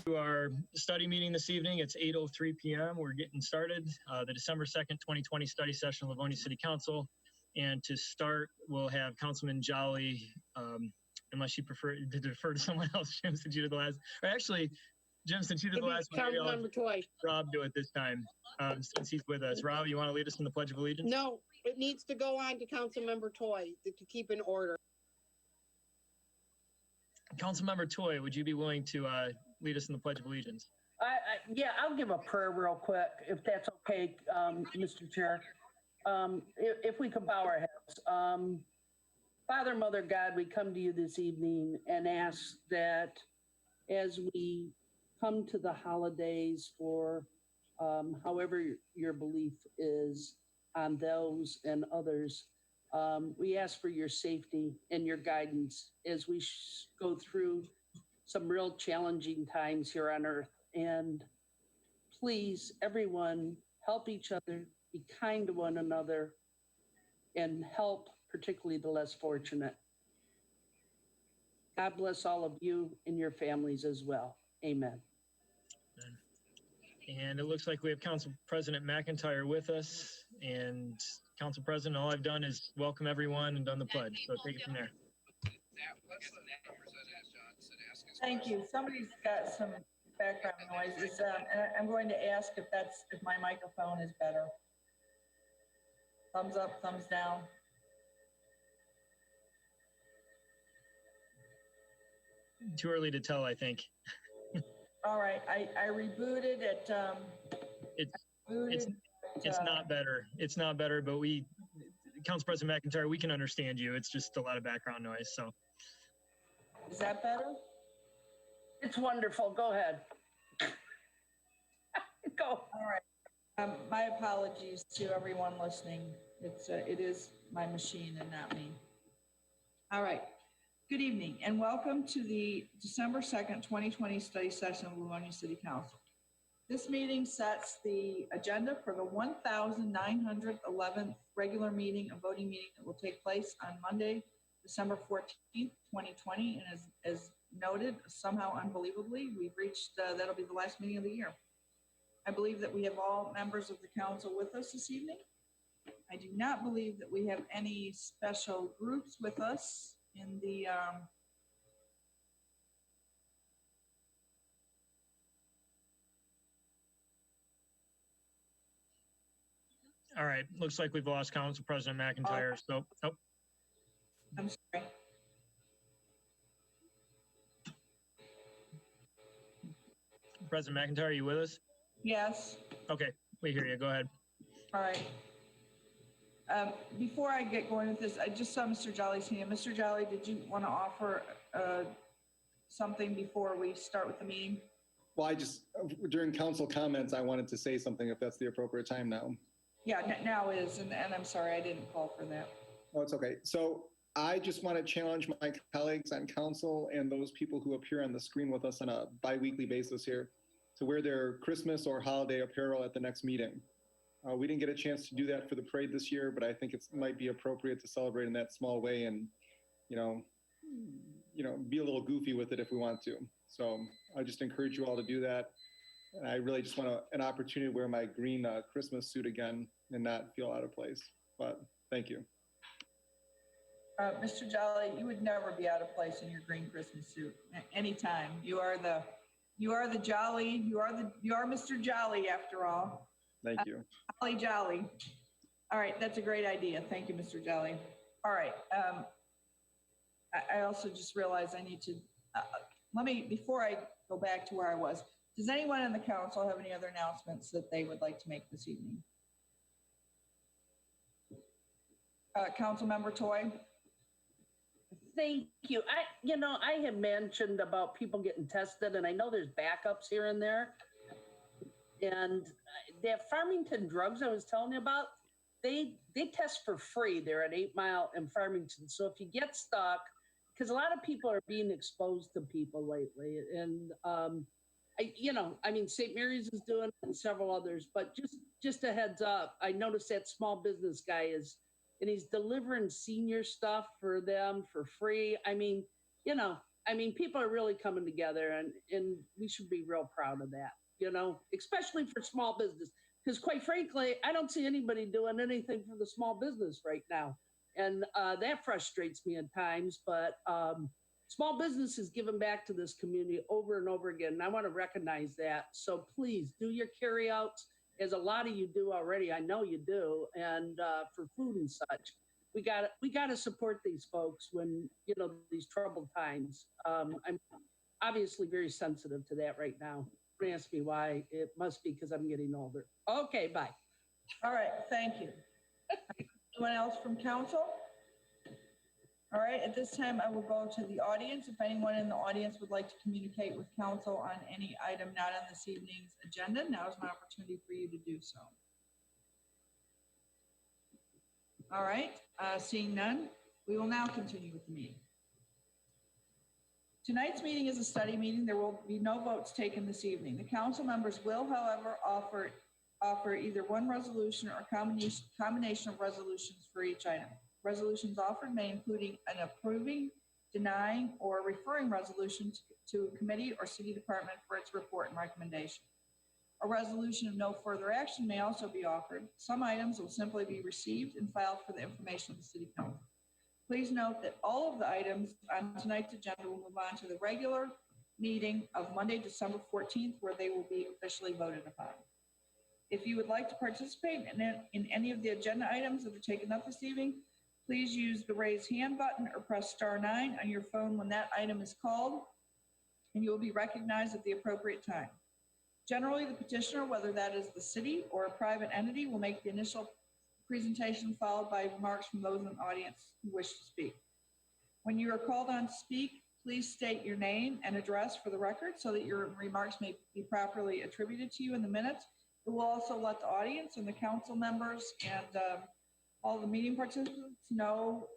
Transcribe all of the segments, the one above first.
to our study meeting this evening. It's 8:03 p.m. We're getting started. The December 2nd, 2020 study session of Livonia City Council. And to start, we'll have Councilman Jolly, unless you prefer to defer to someone else. Jim, since you did the last, or actually, Jim, since you did the last one, maybe I'll have Rob do it this time, since he's with us. Rob, you want to lead us in the Pledge of Allegiance? No, it needs to go on to Councilmember Toy to keep in order. Councilmember Toy, would you be willing to lead us in the Pledge of Allegiance? Yeah, I'll give a prayer real quick, if that's okay, Mr. Chair. If we could bow our heads. Father, Mother, God, we come to you this evening and ask that as we come to the holidays for however your belief is on those and others, we ask for your safety and your guidance as we go through some real challenging times here on earth. And please, everyone, help each other, be kind to one another, and help particularly the less fortunate. God bless all of you and your families as well. Amen. And it looks like we have Council President McIntyre with us. And Council President, all I've done is welcome everyone and done the pledge. So take it from there. Thank you. Somebody's got some background noises. And I'm going to ask if my microphone is better. Thumbs up, thumbs down. Too early to tell, I think. All right, I rebooted it. It's not better. It's not better, but Council President McIntyre, we can understand you. It's just a lot of background noise. So, is that better? It's wonderful. Go ahead. Go. All right. My apologies to everyone listening. It is my machine and not me. All right. Good evening and welcome to the December 2nd, 2020 study session of Livonia City Council. This meeting sets the agenda for the 1,911th regular meeting, a voting meeting that will take place on Monday, December 14th, 2020. And as noted, somehow unbelievably, we've reached, that'll be the last meeting of the year. I believe that we have all members of the council with us this evening. I do not believe that we have any special groups with us in the all right, looks like we've lost Council President McIntyre. So, oh. I'm sorry. President McIntyre, are you with us? Yes. Okay, we hear you. Go ahead. All right. Before I get going with this, I just saw Mr. Jolly's hand. Mr. Jolly, did you want to offer something before we start with the meeting? Well, during council comments, I wanted to say something if that's the appropriate time now. Yeah, now is, and I'm sorry, I didn't call for that. Oh, it's okay. So I just want to challenge my colleagues on council and those people who appear on the screen with us on a bi-weekly basis here to wear their Christmas or holiday apparel at the next meeting. We didn't get a chance to do that for the parade this year, but I think it might be appropriate to celebrate in that small way and, be a little goofy with it if we want to. So I just encourage you all to do that. And I really just want an opportunity to wear my green Christmas suit again and not feel out of place. But thank you. Mr. Jolly, you would never be out of place in your green Christmas suit anytime. You are the Jolly. You are Mr. Jolly after all. Thank you. Jolly. All right, that's a great idea. Thank you, Mr. Jolly. All right. I also just realized I need to, before I go back to where I was, does anyone in the council have any other announcements that they would like to make this evening? Councilmember Toy? Thank you. I have mentioned about people getting tested, and I know there's backups here and there. And that Farmington Drugs I was telling you about, they test for free there at 8 Mile and Farmington. So if you get stuck, because a lot of people are being exposed to people lately, and St. Mary's is doing it and several others, but just a heads up, I noticed that small business guy he's delivering senior stuff for them for free. I mean, people are really coming together, and we should be real proud of that, you know, especially for small business. Because quite frankly, I don't see anybody doing anything for the small business right now. And that frustrates me at times, but small business is giving back to this community over and over again. And I want to recognize that. So please do your carryouts, as a lot of you do already. I know you do. And for food and such, we got to support these folks when, you know, these troubled times. I'm obviously very sensitive to that right now. Don't ask me why. It must be because I'm getting older. Okay, bye. All right, thank you. Anyone else from council? All right, at this time, I will go to the audience. If anyone in the audience would like to communicate with council on any item not on this evening's agenda, now is my opportunity for you to do so. All right, seeing none, we will now continue with the meeting. Tonight's meeting is a study meeting. There will be no votes taken this evening. The council members will, however, offer either one resolution or combination of resolutions for each item. Resolutions offered may include an approving, denying, or referring resolution to a committee or city department for its report and recommendation. A resolution of no further action may also be offered. Some items will simply be received and filed for the information of the city council. Please note that all of the items on tonight's agenda will move on to the regular meeting of Monday, December 14th, where they will be officially voted upon. If you would like to participate in any of the agenda items that are taken up this evening, please use the raise hand button or press *9 on your phone when that item is called, and you will be recognized at the appropriate time. Generally, the petitioner, whether that is the city or a private entity, will make the initial presentation followed by remarks from those in the audience who wish to speak. When you are called on to speak, please state your name and address for the record so that your remarks may be properly attributed to you in the minutes. It will also let the audience and the council members and all the meeting participants know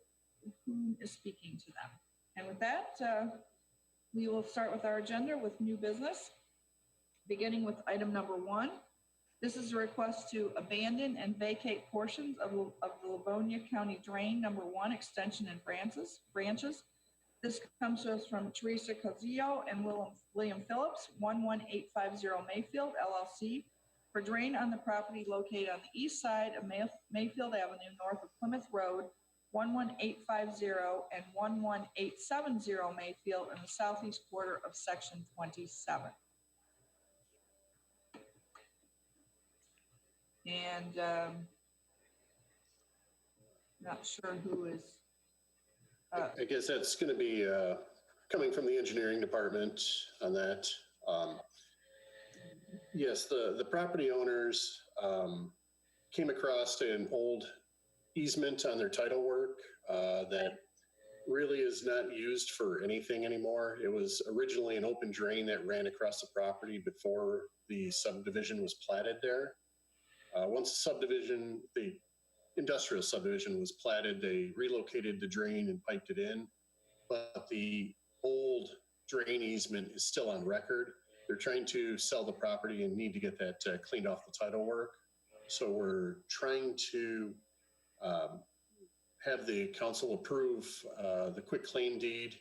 who is speaking to them. And with that, we will start with our agenda with new business, beginning with item number 1. This is a request to abandon and vacate portions of the Livonia County Drain Number 1 extension and branches. This comes to us from Theresa, Cauzillo, and William Phillips, 11850 Mayfield, LLC, for drain on the property located on the east side of Mayfield Avenue, north of Plymouth Road, 11850 and 11870 Mayfield in the southeast quarter of Section 27. And not sure who is. I guess that's going to be coming from the engineering department on that. Yes, the property owners came across an old easement on their title work that really is not used for anything anymore. It was originally an open drain that ran across the property before the subdivision was platted there. Once the industrial subdivision was platted, they relocated the drain and piped it in, but the old drain easement is still on record. They're trying to sell the property and need to get that cleaned off the title work. So we're trying to have the council approve the quick claim deed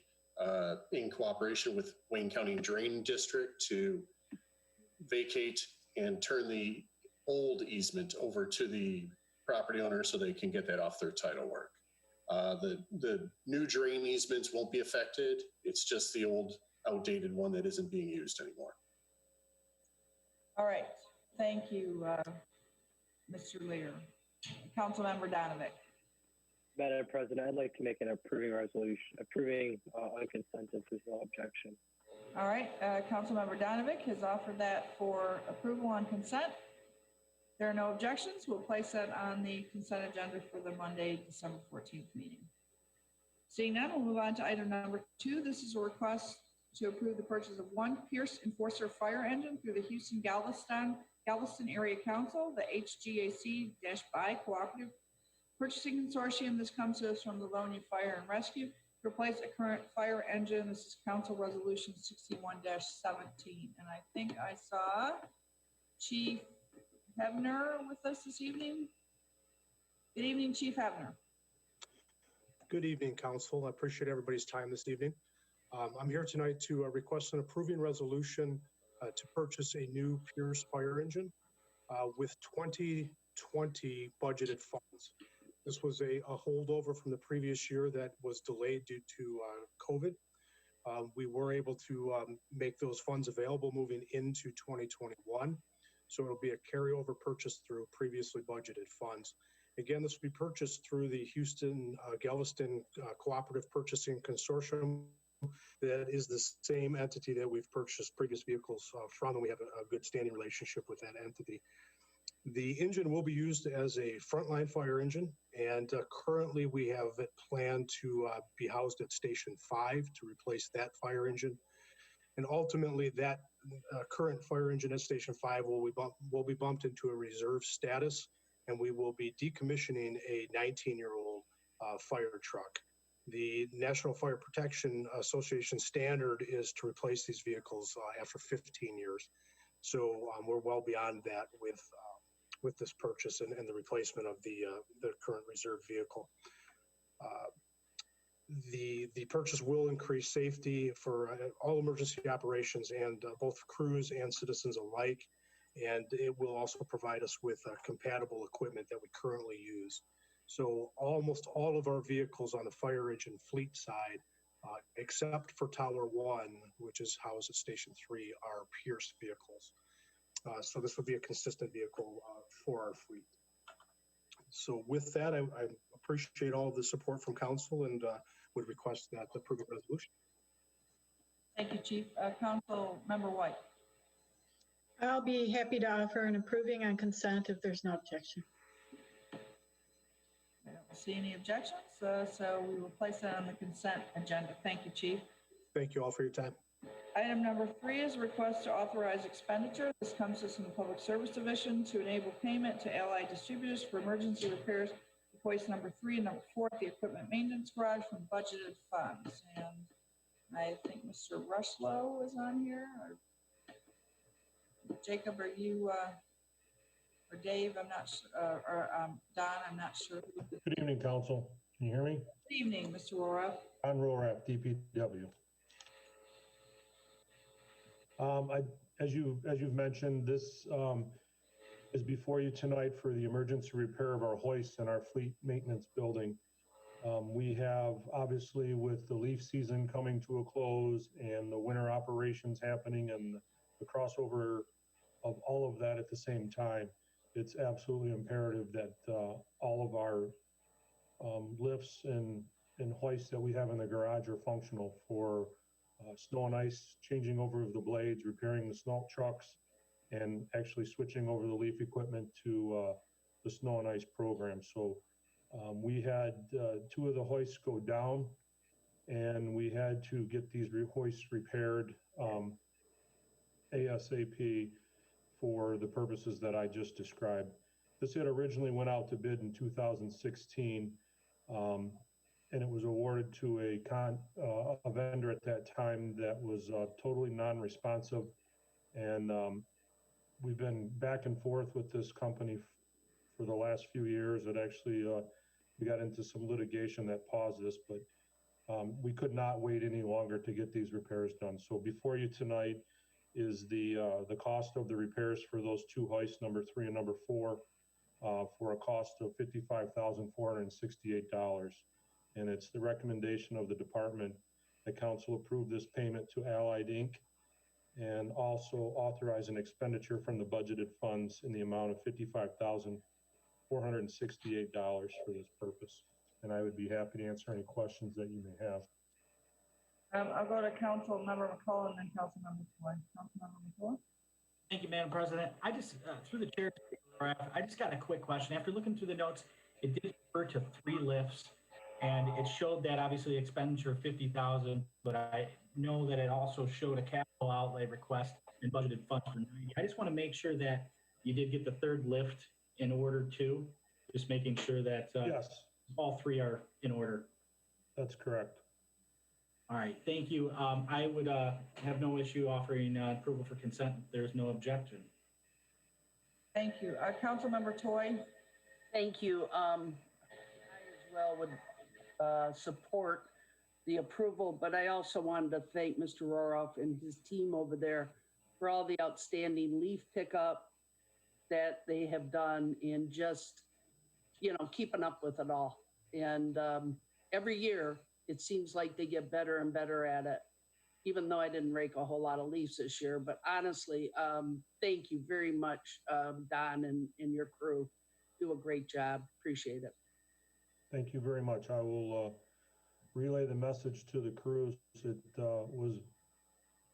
in cooperation with Wayne County Drain District to vacate and turn the old easement over to the property owner so they can get that off their title work. The new drain easements won't be affected. It's just the old outdated one that isn't being used anymore. All right, thank you, Mr. Lear. Councilmember Donovic. Madam President, I'd like to make an approving resolution, approving on consent if there's no objection. All right, Councilmember Donovic has offered that for approval on consent. There are no objections. We'll place that on the consent agenda for the Monday, December 14th meeting. Seeing none, we'll move on to item number 2. This is a request to approve the purchase of one Pierce Enforcer fire engine through the Houston Galveston Area Council, the HGAC-BUY Cooperative Purchasing Consortium. This comes to us from Livonia Fire and Rescue to replace a current fire engine. This is Council Resolution 61-17. And I think I saw Chief Hebner with us this evening. Good evening, Chief Hebner. Good evening, Council. I appreciate everybody's time this evening. I'm here tonight to request an approving resolution to purchase a new Pierce fire engine with 2020 budgeted funds. This was a holdover from the previous year that was delayed due to COVID. We were able to make those funds available moving into 2021. So it'll be a carryover purchase through previously budgeted funds. Again, this will be purchased through the Houston Galveston Cooperative Purchasing Consortium. That is the same entity that we've purchased previous vehicles from, and we have a good standing relationship with that entity. The engine will be used as a frontline fire engine, and currently we have it planned to be housed at Station 5 to replace that fire engine. And ultimately, that current fire engine at Station 5 will be bumped into a reserve status, and we will be decommissioning a 19-year-old fire truck. The National Fire Protection Association standard is to replace these vehicles after 15 years. So we're well beyond that with this purchase and the replacement of the current reserve vehicle. The purchase will increase safety for all emergency operations and both crews and citizens alike. And it will also provide us with compatible equipment that we currently use. So almost all of our vehicles on the fire engine fleet side, except for Tower 1, which is housed at Station 3, are Pierce vehicles. So this will be a consistent vehicle for our fleet. So with that, I appreciate all of the support from council and would request that the approved resolution. Thank you, Chief. Council Member White. I'll be happy to offer an approving on consent if there's no objection. I don't see any objections, so we will place that on the consent agenda. Thank you, Chief. Thank you all for your time. Item number 3 is a request to authorize expenditure. This comes to us from the Public Service Division to enable payment to Allied Distributors for emergency repairs to hoist number 3 and number 4 at the equipment maintenance garage from budgeted funds. And I think Mr. Rushlow is on here. Or Jacob, are you, or Dave, I'm not sure, or Don, I'm not sure. Good evening, Council. Can you hear me? Good evening, Mr. Rorath. I'm Rorath, DPW. As you've mentioned, this is before you tonight for the emergency repair of our hoists in our fleet maintenance building. We have, obviously, with the leaf season coming to a close and the winter operations happening and the crossover of all of that at the same time, it's absolutely imperative that all of our lifts and hoists that we have in the garage are functional for snow and ice, changing over of the blades, repairing the snow trucks, and actually switching over the leaf equipment to the snow and ice program. So we had 2 of the hoists go down, and we had to get these hoists repaired ASAP for the purposes that I just described. This had originally went out to bid in 2016. And it was awarded to a vendor at that time that was totally non-responsive. And we've been back and forth with this company for the last few years. It actually, we got into some litigation that paused this, but we could not wait any longer to get these repairs done. So before you tonight is the cost of the repairs for those 2 hoists, number 3 and number 4, for a cost of $55,468. And it's the recommendation of the department that council approve this payment to Allied Inc. and also authorize an expenditure from the budgeted funds in the amount of $55,468 for this purpose. And I would be happy to answer any questions that you may have. I'll go to Council Member McCullough and then Council Member Floyd. Council Member McCullough. Thank you, Madam President. I just, through the chair, I just got a quick question. After looking through the notes, it did refer to 3 lifts. And it showed that obviously expenditure of $50,000, but I know that it also showed a capital outlay request and budgeted funds for $90,000. I just want to make sure that you did get the 3rd lift in order too, just making sure that yes, all 3 are in order. That's correct. All right, thank you. I would have no issue offering approval for consent if there's no objection. Thank you. Council Member Toy. Thank you. I as well would support the approval, but I also wanted to thank Mr. Roroff and his team over there for all the outstanding leaf pickup that they have done in just, you know, keeping up with it all. And every year, it seems like they get better and better at it, even though I didn't rake a whole lot of leaves this year. But honestly, thank you very much, Don and your crew. Do a great job. Appreciate it. Thank you very much. I will relay the message to the crews. It was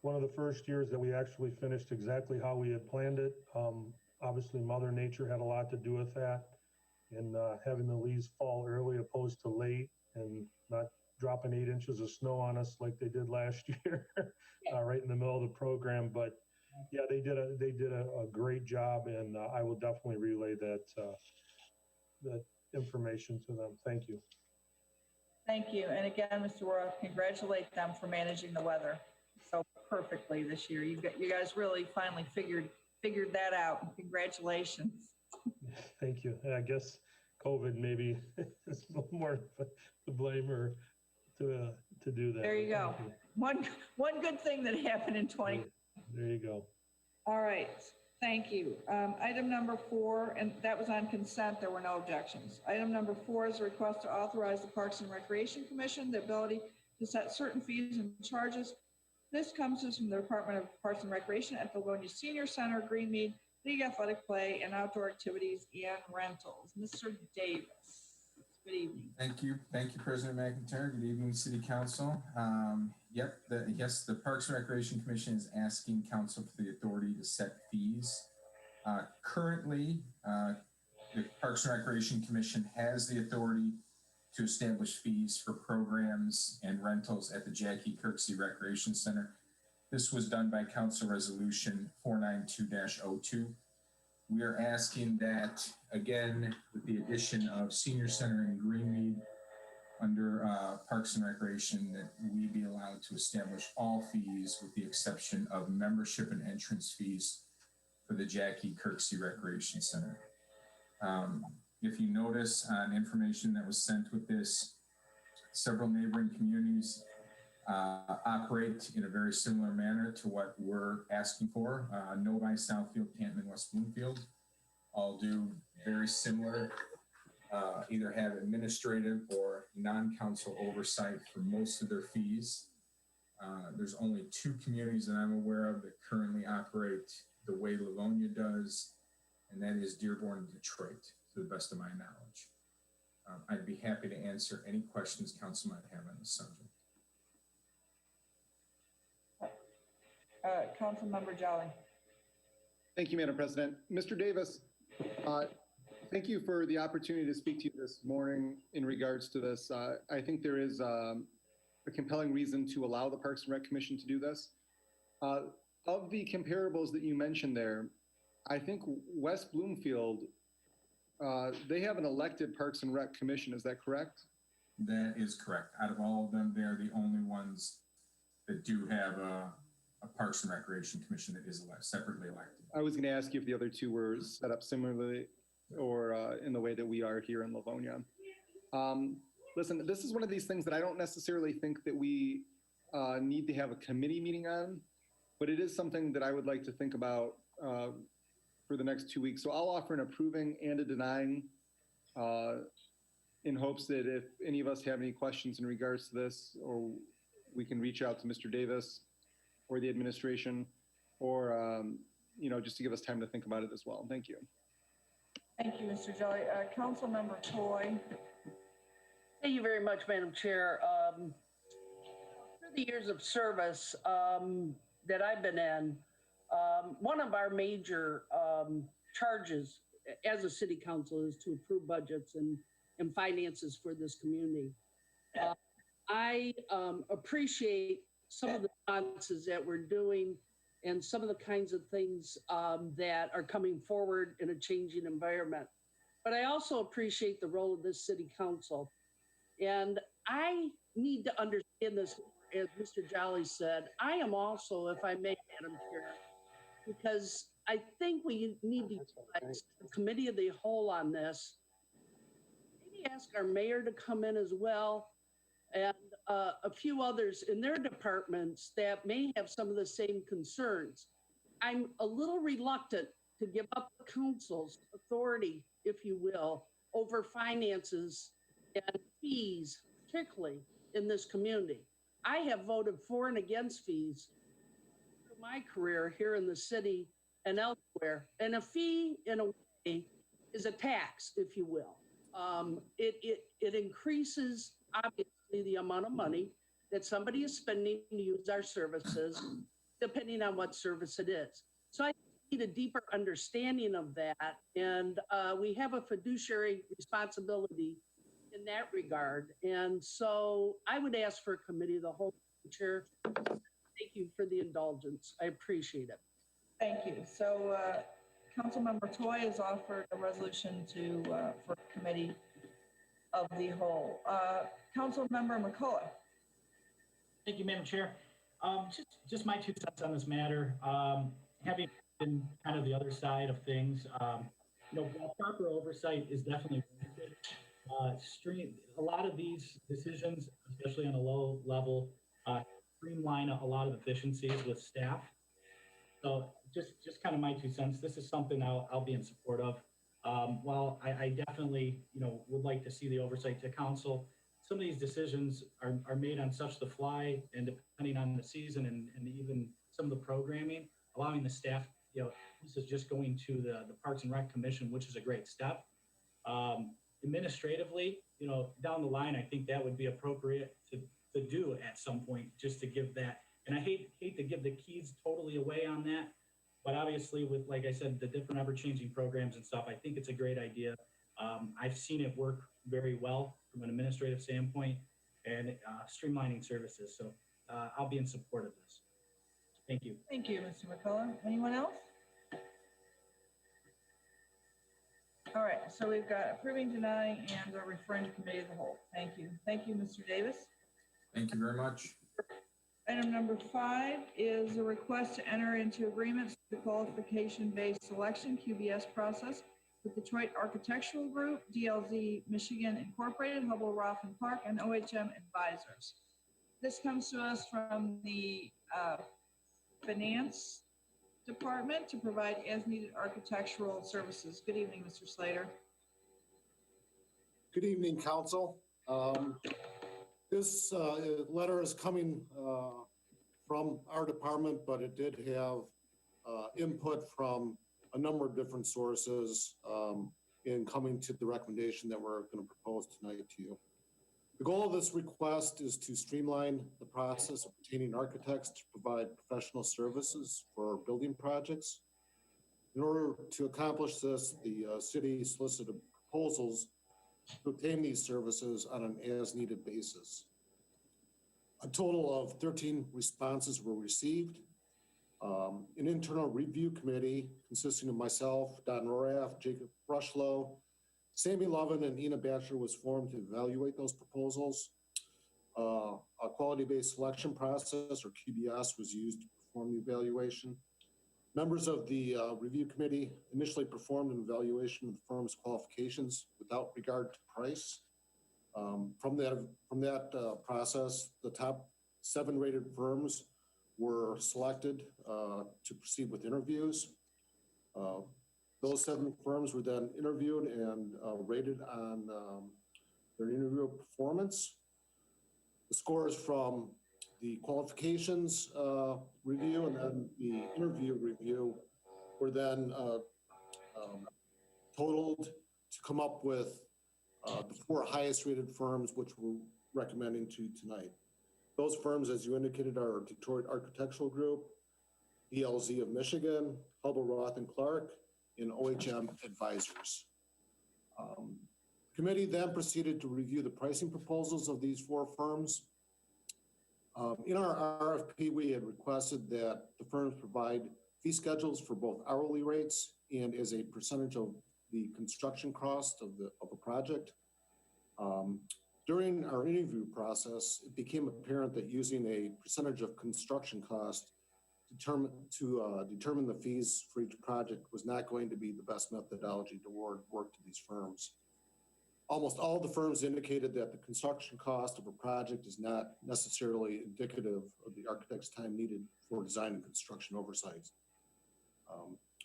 one of the first years that we actually finished exactly how we had planned it. Obviously, Mother Nature had a lot to do with that, and having the leaves fall early opposed to late, and not dropping 8 inches of snow on us like they did last year, right in the middle of the program. But yeah, they did a great job, and I will definitely relay that information to them. Thank you. Thank you. And again, Mr. Roth, congratulate them for managing the weather so perfectly this year. You guys really finally figured that out. Congratulations. Thank you. And I guess COVID maybe is a little more to blame or to do that. There you go. One good thing that happened in 20. There you go. All right. Thank you. Item number 4, and that was on consent. There were no objections. Item number 4 is a request to authorize the Parks and Recreation Commission the ability to set certain fees and charges. This comes to us from the Department of Parks and Recreation at the Livonia Senior Center, Greenmead, League Athletic Play, and Outdoor Activities and Rentals. Mr. Davis, good evening. Thank you. Thank you, President McIntyre. Good evening, City Council. Yes, the Parks and Recreation Commission is asking Council for the authority to set fees. Currently, the Parks and Recreation Commission has the authority to establish fees for programs and rentals at the Jackie Kirksey Recreation Center. This was done by Council Resolution 492-02. We are asking that, again, with the addition of Senior Center in Greenmead under Parks and Recreation, that we be allowed to establish all fees with the exception of membership and entrance fees for the Jackie Kirksey Recreation Center. If you notice on information that was sent with this, several neighboring communities operate in a very similar manner to what we're asking for. Novi, Southfield, Canton, and West Bloomfield all do very similar, either have administrative or non-council oversight for most of their fees. There's only 2 communities that I'm aware of that currently operate the way Livonia does, and that is Dearborn and Detroit, to the best of my knowledge. I'd be happy to answer any questions council might have on the subject. Councilmember Jolly. Thank you, Madam President. Mr. Davis, thank you for the opportunity to speak to you this morning in regards to this. I think there is a compelling reason to allow the Parks and Rec Commission to do this. Of the comparables that you mentioned there, I think West Bloomfield, they have an elected Parks and Rec Commission. Is that correct? That is correct. Out of all of them, they're the only ones that do have a Parks and Recreation Commission that is separately elected. I was going to ask you if the other 2 were set up similarly or in the way that we are here in Livonia. Listen, this is one of these things that I don't necessarily think that we need to have a committee meeting on, but it is something that I would like to think about for the next 2 weeks. So I'll offer an approving and a denying in hopes that if any of us have any questions in regards to this, or we can reach out to Mr. Davis or the administration, or just to give us time to think about it as well. Thank you. Thank you, Mr. Jolly. Councilmember Toy. Thank you very much, Madam Chair. Through the years of service that I've been in, one of our major charges as a city council is to approve budgets and finances for this community. I appreciate some of the responses that we're doing and some of the kinds of things that are coming forward in a changing environment. But I also appreciate the role of this city council. And I need to understand this, as Mr. Jolly said. I am also, if I may, Madam Chair, because I think we need to utilize the committee of the whole on this. Maybe ask our mayor to come in as well and a few others in their departments that may have some of the same concerns. I'm a little reluctant to give up council's authority, if you will, over finances and fees, particularly in this community. I have voted for and against fees through my career here in the city and elsewhere. And a fee, in a way, is a tax, if you will. It increases, obviously, the amount of money that somebody is spending to use our services, depending on what service it is. So I need a deeper understanding of that. And we have a fiduciary responsibility in that regard. And so I would ask for a committee of the whole, Chair. Thank you for the indulgence. I appreciate it. Thank you. So Councilmember Toy has offered a resolution to for committee of the whole. Councilmember McCullough. Thank you, Madam Chair. Just my 2 cents on this matter. Having been kind of the other side of things, while proper oversight is definitely warranted, a lot of these decisions, especially on a low level, streamline a lot of efficiencies with staff. So just kind of my 2 cents. This is something I'll be in support of. While I definitely, would like to see the oversight to council, some of these decisions are made on such the fly, and depending on the season and even some of the programming, allowing the staff, this is just going to the Parks and Rec Commission, which is a great step. Administratively, down the line, I think that would be appropriate to do at some point, just to give that. And I hate to give the keys totally away on that, but obviously with, like I said, the different ever-changing programs and stuff, I think it's a great idea. I've seen it work very well from an administrative standpoint and streamlining services. So I'll be in support of this. Thank you. Thank you, Mr. McCullough. Anyone else? All right, so we've got approving, denying, and referring to committee of the whole. Thank you. Thank you, Mr. Davis. Thank you very much. Item number 5 is a request to enter into agreements for the qualification-based selection QBS process with Detroit Architectural Group, DLZ Michigan Incorporated, Hubbell, Roth and Clark, and OHM Advisors. This comes to us from the Finance Department to provide as-needed architectural services. Good evening, Mr. Slater. Good evening, Council. This letter is coming from our department, but it did have input from a number of different sources in coming to the recommendation that we're going to propose tonight to you. The goal of this request is to streamline the process of obtaining architects to provide professional services for building projects. In order to accomplish this, the city solicited proposals to obtain these services on an as-needed basis. A total of 13 responses were received. An internal review committee consisting of myself, Don Roraff, Jacob Rushlow, Sammy Lovin, and Ina Batcher was formed to evaluate those proposals. A quality-based selection process, or QBS, was used to perform the evaluation. Members of the review committee initially performed an evaluation of the firm's qualifications without regard to price. From that process, the top 7 rated firms were selected to proceed with interviews. Those 7 firms were then interviewed and rated on their interview performance. The scores from the qualifications review and then the interview review were then totaled to come up with the 4 highest rated firms, which we're recommending to you tonight. Those firms, as you indicated, are Detroit Architectural Group, DLZ of Michigan, Hubbell, Roth and Clark, and OHM Advisors. The committee then proceeded to review the pricing proposals of these 4 firms. In our RFP, we had requested that the firms provide fee schedules for both hourly rates and as a percentage of the construction cost of a project. During our interview process, it became apparent that using a percentage of construction cost to determine the fees for each project was not going to be the best methodology to award work to these firms. Almost all the firms indicated that the construction cost of a project is not necessarily indicative of the architect's time needed for design and construction oversight.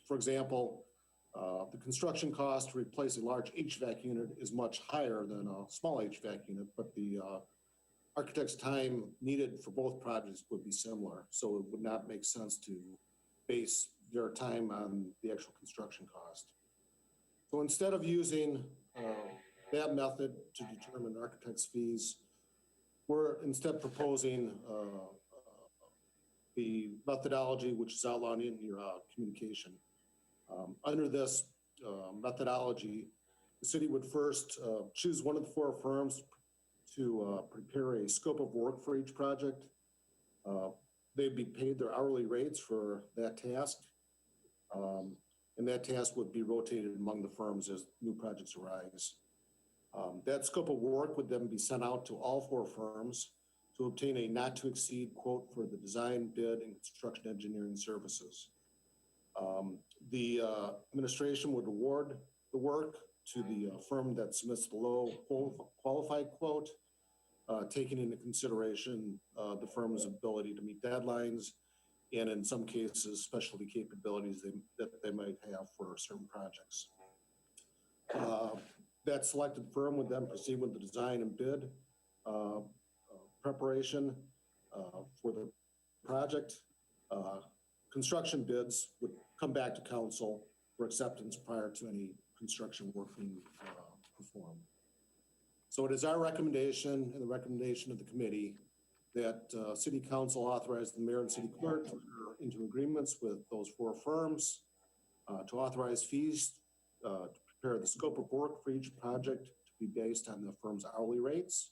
For example, the construction cost to replace a large HVAC unit is much higher than a small HVAC unit, but the architect's time needed for both projects would be similar. So it would not make sense to base their time on the actual construction cost. So instead of using that method to determine architect's fees, we're instead proposing the methodology which is outlined in your communication. Under this methodology, the city would first choose one of the 4 firms to prepare a scope of work for each project. They'd be paid their hourly rates for that task, and that task would be rotated among the firms as new projects arise. That scope of work would then be sent out to all 4 firms to obtain a not-to-exceed quote for the design, bid, and construction engineering services. The administration would award the work to the firm that submits the low qualified quote, taking into consideration the firm's ability to meet deadlines, and in some cases, specialty capabilities that they might have for certain projects. That selected firm would then proceed with the design and bid preparation for the project. Construction bids would come back to council for acceptance prior to any construction work being performed. So it is our recommendation and the recommendation of the committee that City Council authorize the mayor and city clerk to enter into agreements with those 4 firms to authorize fees to prepare the scope of work for each project to be based on the firm's hourly rates,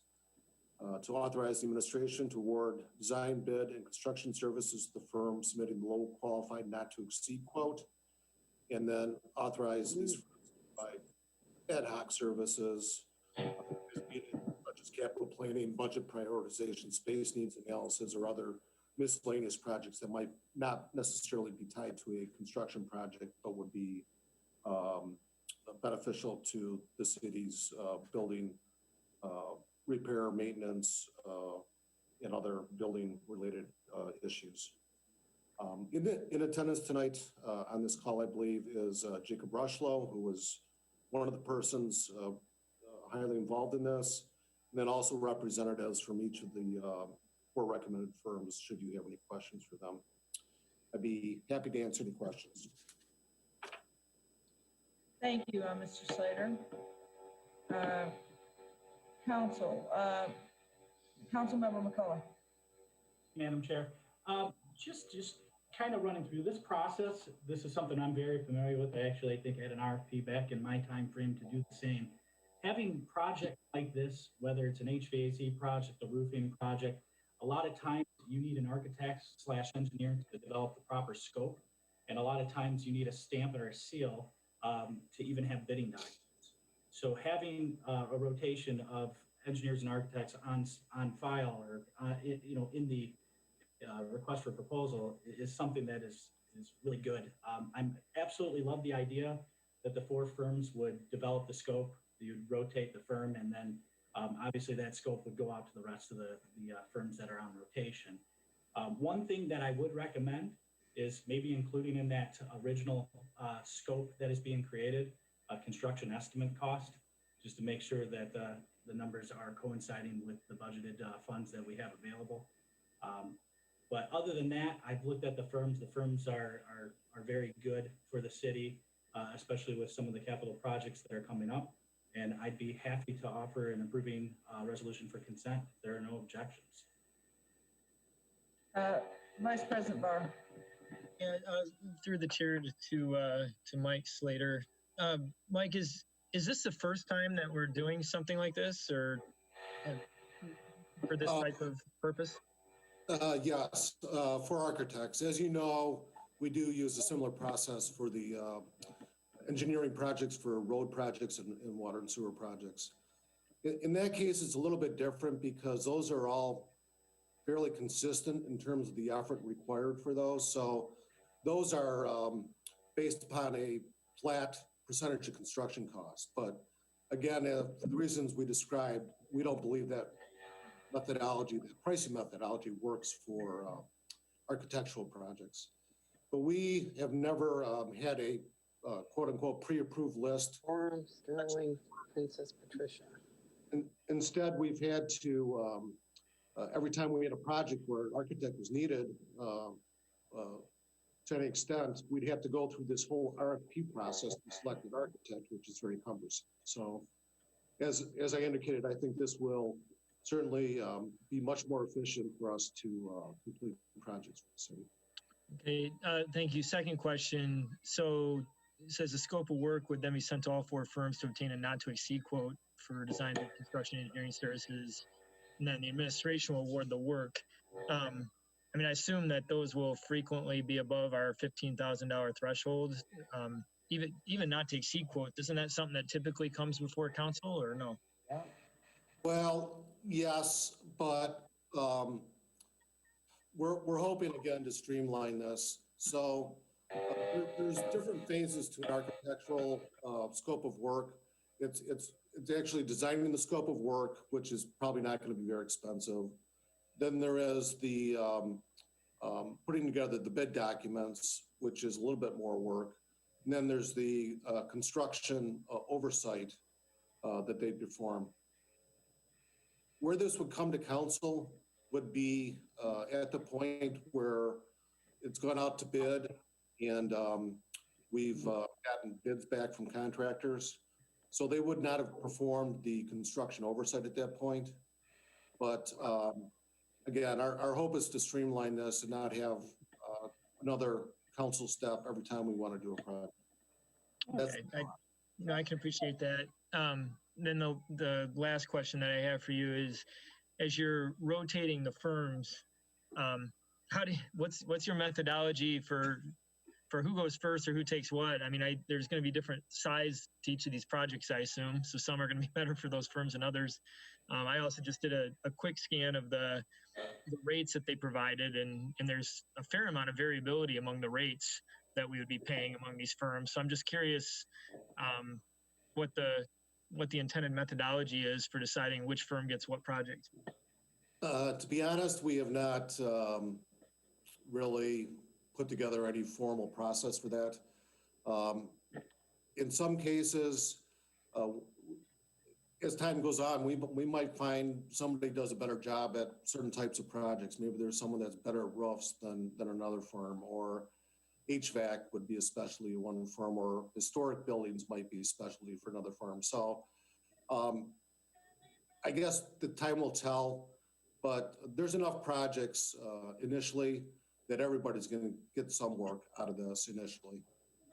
to authorize the administration to award design, bid, and construction services to the firm submitting the low qualified not to exceed quote, and then authorize these firms to provide ad hoc services, such as capital planning, budget prioritization, space needs analysis, or other miscellaneous projects that might not necessarily be tied to a construction project, but would be beneficial to the city's building repair, maintenance, and other building-related issues. In attendance tonight on this call, I believe, is Jacob Rushlow, who was one of the persons highly involved in this, and then also representatives from each of the 4 recommended firms, should you have any questions for them. I'd be happy to answer any questions. Thank you, Mr. Slater. Councilmember McCullough. Madam Chair, just kind of running through this process. This is something I'm very familiar with. I think I had an RFP back in my time frame to do the same. Having projects like this, whether it's an HVAC project, a roofing project, a lot of times you need an architect / engineer to develop the proper scope. And a lot of times you need a stamp or a seal to even have bidding documents. So having a rotation of engineers and architects on file or in the request for proposal is something that is really good. I'm absolutely love the idea that the 4 firms would develop the scope. You'd rotate the firm, and then obviously that scope would go out to the rest of the firms that are on rotation. One thing that I would recommend is maybe including in that original scope that is being created a construction estimate cost, just to make sure that the numbers are coinciding with the budgeted funds that we have available. But other than that, I've looked at the firms. The firms are very good for the city, especially with some of the capital projects that are coming up. And I'd be happy to offer an approving resolution for consent. There are no objections. Vice President Barr. Yeah, through the chair to Mike Slater. Mike, is this the first time that we're doing something like this, or for this type of purpose? Yes, for architects. As you know, we do use a similar process for the engineering projects for road projects and water and sewer projects. In that case, it's a little bit different because those are all fairly consistent in terms of the effort required for those. So those are based upon a flat percentage of construction cost. But again, for the reasons we described, we don't believe that methodology, the pricing methodology works for architectural projects. But we have never had a quote unquote pre-approved list. Orem, Sterling, Princess Patricia. Instead, we've had to, every time we had a project where an architect was needed, to an extent, we'd have to go through this whole RFP process to select an architect, which is very cumbersome. So as I indicated, I think this will certainly be much more efficient for us to complete projects for the city. Okay, thank you. Second question. So it says the scope of work would then be sent to all 4 firms to obtain a not to exceed quote for design and construction engineering services. And then the administration will award the work. I mean, I assume that those will frequently be above our $15,000 threshold. Even not to exceed quote, isn't that something that typically comes before council or no? Well, yes, but we're hoping again to streamline this. So there's different phases to an architectural scope of work. It's actually designing the scope of work, which is probably not going to be very expensive. Then there is the putting together the bid documents, which is a little bit more work. And then there's the construction oversight that they perform. Where this would come to council would be at the point where it's gone out to bid and we've gotten bids back from contractors. So they would not have performed the construction oversight at that point. But again, our hope is to streamline this and not have another council step every time we want to do a project. Okay, I can appreciate that. Then the last question that I have for you is, as you're rotating the firms, what's your methodology for who goes first or who takes what? I mean, there's going to be different size to each of these projects, I assume. So some are going to be better for those firms than others. I also just did a quick scan of the rates that they provided, and there's a fair amount of variability among the rates that we would be paying among these firms. So I'm just curious what the intended methodology is for deciding which firm gets what project. To be honest, we have not really put together any formal process for that. In some cases, as time goes on, we might find somebody does a better job at certain types of projects. Maybe there's someone that's better at roofs than another firm, or HVAC would be a specialty in one firm, or historic buildings might be a specialty for another firm. So I guess the time will tell, but there's enough projects initially that everybody's going to get some work out of this initially.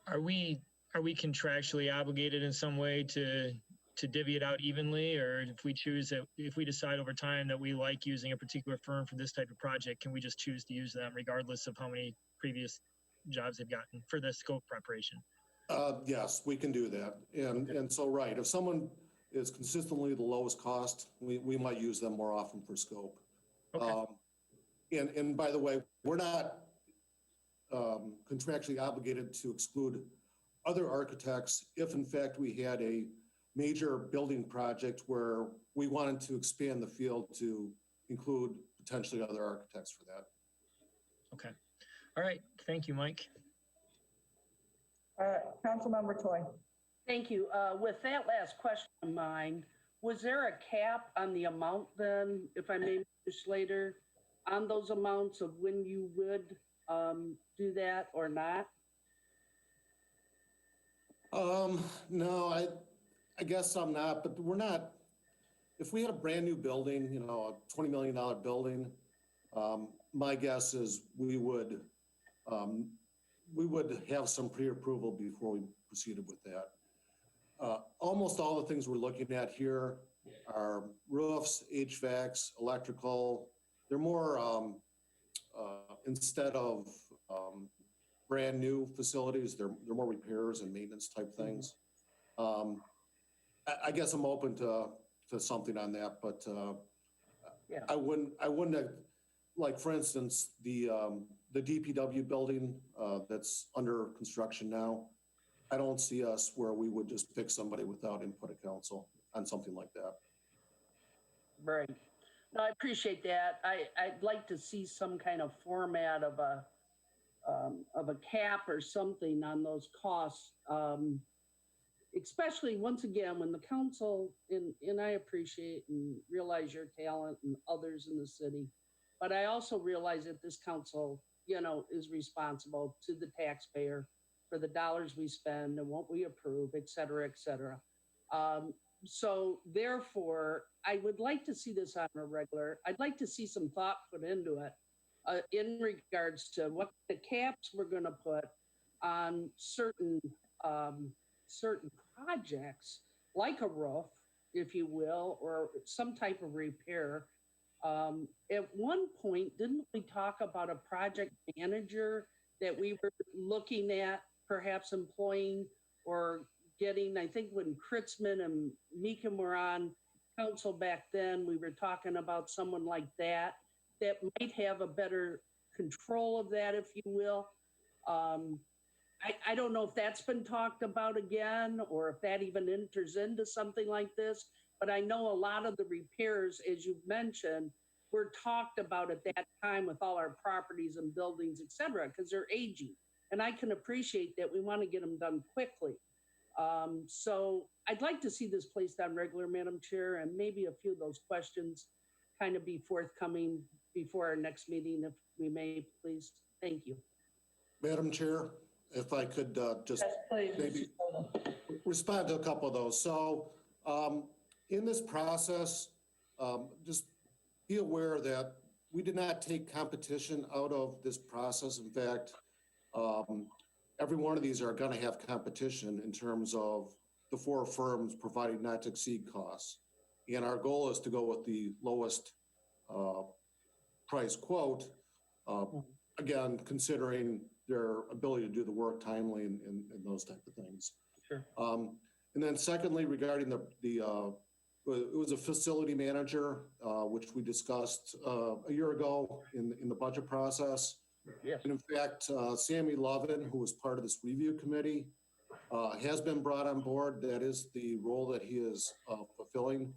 Are we contractually obligated in some way to divvy it out evenly, or if we decide over time that we like using a particular firm for this type of project, can we just choose to use them regardless of how many previous jobs they've gotten for the scope preparation? Yes, we can do that. And so, right, if someone is consistently the lowest cost, we might use them more often for scope. Okay. And by the way, we're not contractually obligated to exclude other architects if in fact we had a major building project where we wanted to expand the field to include potentially other architects for that. Okay. All right. Thank you, Mike. Councilmember Toy. Thank you. With that last question in mind, was there a cap on the amount then, if I may, Mr. Slater, on those amounts of when you would do that or not? No, I guess I'm not, but we're not. If we had a brand new building, you know, a $20 million building, my guess is we would have some pre-approval before we proceeded with that. Almost all the things we're looking at here are roofs, HVACs, electrical. They're more, instead of brand new facilities, they're more repairs and maintenance type things. I guess I'm open to something on that, but yeah. I wouldn't have, like, for instance, the DPW building that's under construction now. I don't see us where we would just pick somebody without input of council on something like that. Right. No, I appreciate that. I'd like to see some kind of format of a cap or something on those costs. Especially once again, when the council, and I appreciate and realize your talent and others in the city, but I also realize that this council, you know, is responsible to the taxpayer for the dollars we spend and what we approve, et cetera, et cetera. So therefore, I would like to see this on a regular. I'd like to see some thought put into it in regards to what the caps we're going to put on certain projects, like a roof, if you will, or some type of repair. At one point, didn't we talk about a project manager that we were looking at perhaps employing or getting? I think when Kritzman and MICHGAN were on council back then, we were talking about someone like that might have a better control of that, if you will. I don't know if that's been talked about again, or if that even enters into something like this, but I know a lot of the repairs, as you've mentioned, were talked about at that time with all our properties and buildings, et cetera, because they're aging. And I can appreciate that we want to get them done quickly. So I'd like to see this placed on regular, Madam Chair, and maybe a few of those questions kind of be forthcoming before our next meeting, if we may, please. Thank you. Madam Chair, if I could just maybe respond to a couple of those. So in this process, just be aware that we did not take competition out of this process. In fact, every one of these are going to have competition in terms of the 4 firms providing not to exceed costs. And our goal is to go with the lowest price quote, again, considering their ability to do the work timely and those type of things. Sure. And then secondly, regarding it was a facility manager, which we discussed a year ago in the budget process. Yes. And in fact, Sammy Lovin, who was part of this review committee, has been brought on board. That is the role that he is fulfilling.